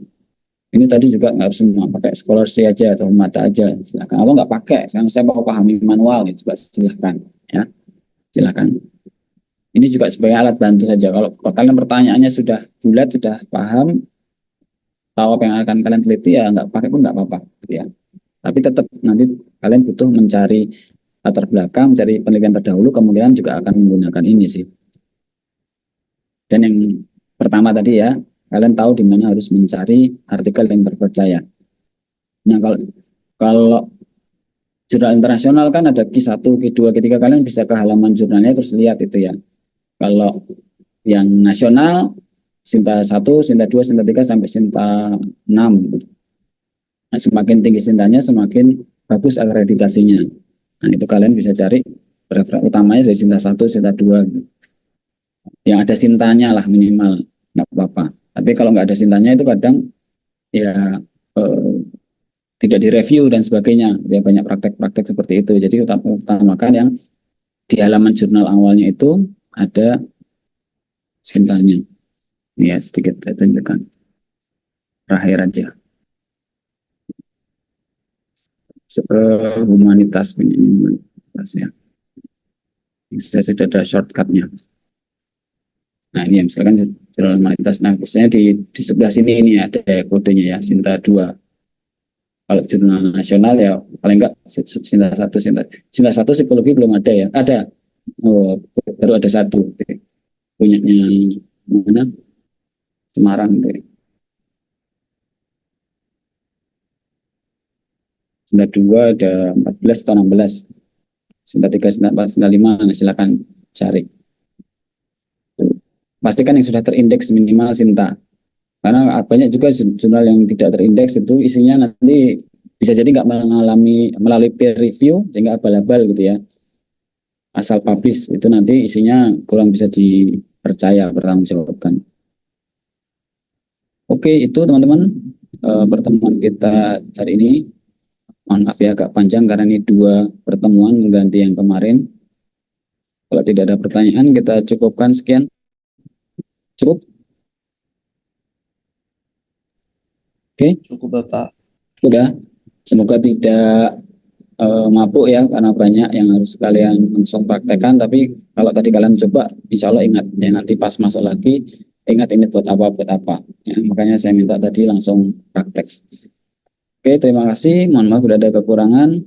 Ini tadi juga nggak harus semua, pakai scholarship aja atau mata aja, silakan. Atau nggak pakai, sekarang saya mau pahami manual, gitu, juga silakan, ya, silakan. Ini juga sebagai alat bantu saja. Kalau kalian pertanyaannya sudah bulat, sudah paham, tahu apa yang akan kalian teliti, ya nggak pakai pun nggak apa-apa, gitu ya. Tapi tetap nanti kalian butuh mencari latar belakang, mencari penelitian terdahulu, kemungkinan juga akan menggunakan ini sih. Dan yang pertama tadi ya, kalian tahu di mana harus mencari artikel yang terpercaya. Nah, kalau jurnal internasional kan ada Q1, Q2, Q3, kalian bisa ke halaman jurnalnya terus lihat itu ya. Kalau yang nasional Sinta 1, Sinta 2, Sinta 3 sampai Sinta 6. Nah, semakin tinggi Sintanya semakin bagus akreditasinya. Nah, itu kalian bisa cari referensi utamanya dari Sinta 1, Sinta 2 gitu. Yang ada Sintanya lah minimal, nggak apa-apa. Tapi kalau nggak ada Sintanya itu kadang ya tidak direview dan sebagainya. Ya banyak praktek-praktek seperti itu. Jadi utamakan yang di halaman jurnal awalnya itu ada Sintanya. Ya sedikit saya tunjukkan. Terakhir aja. Humanitas ya. Saya sudah ada shortcutnya. Nah ini misalkan jurnal humanitas. Nah biasanya di sebelah sini ini ada kodenya ya, Sinta 2. Kalau jurnal nasional ya paling enggak Sinta 1, Sinta 1 psikologi belum ada ya. Ada. Oh, baru ada satu. Punyanya mana? Semarang. Sinta 2 ada 14 atau 16. Sinta 3, Sinta 4, Sinta 5. Nah, silakan cari. Pastikan yang sudah terindeks minimal Sinta. Karena banyak juga jurnal yang tidak terindeks itu isinya nanti bisa jadi nggak melalui peer review sehingga abal-abal gitu ya. Asal publish itu nanti isinya kurang bisa dipercaya, bertanggungjawabkan. Oke, itu teman-teman pertemuan kita hari ini. Mohon maaf ya agak panjang karena ini 2 pertemuan mengganti yang kemarin. Kalau tidak ada pertanyaan kita cukupkan sekian. Cukup? Oke. Cukup Bapak. Sudah. Semoga tidak mabuk ya karena banyak yang harus kalian langsung praktekkan. Tapi kalau tadi kalian coba, insya Allah ingat ya nanti pas masuk lagi ingat ini buat apa ya, makanya saya minta tadi langsung praktek. Oke, terima kasih. Mohon maaf bila ada kekurangan.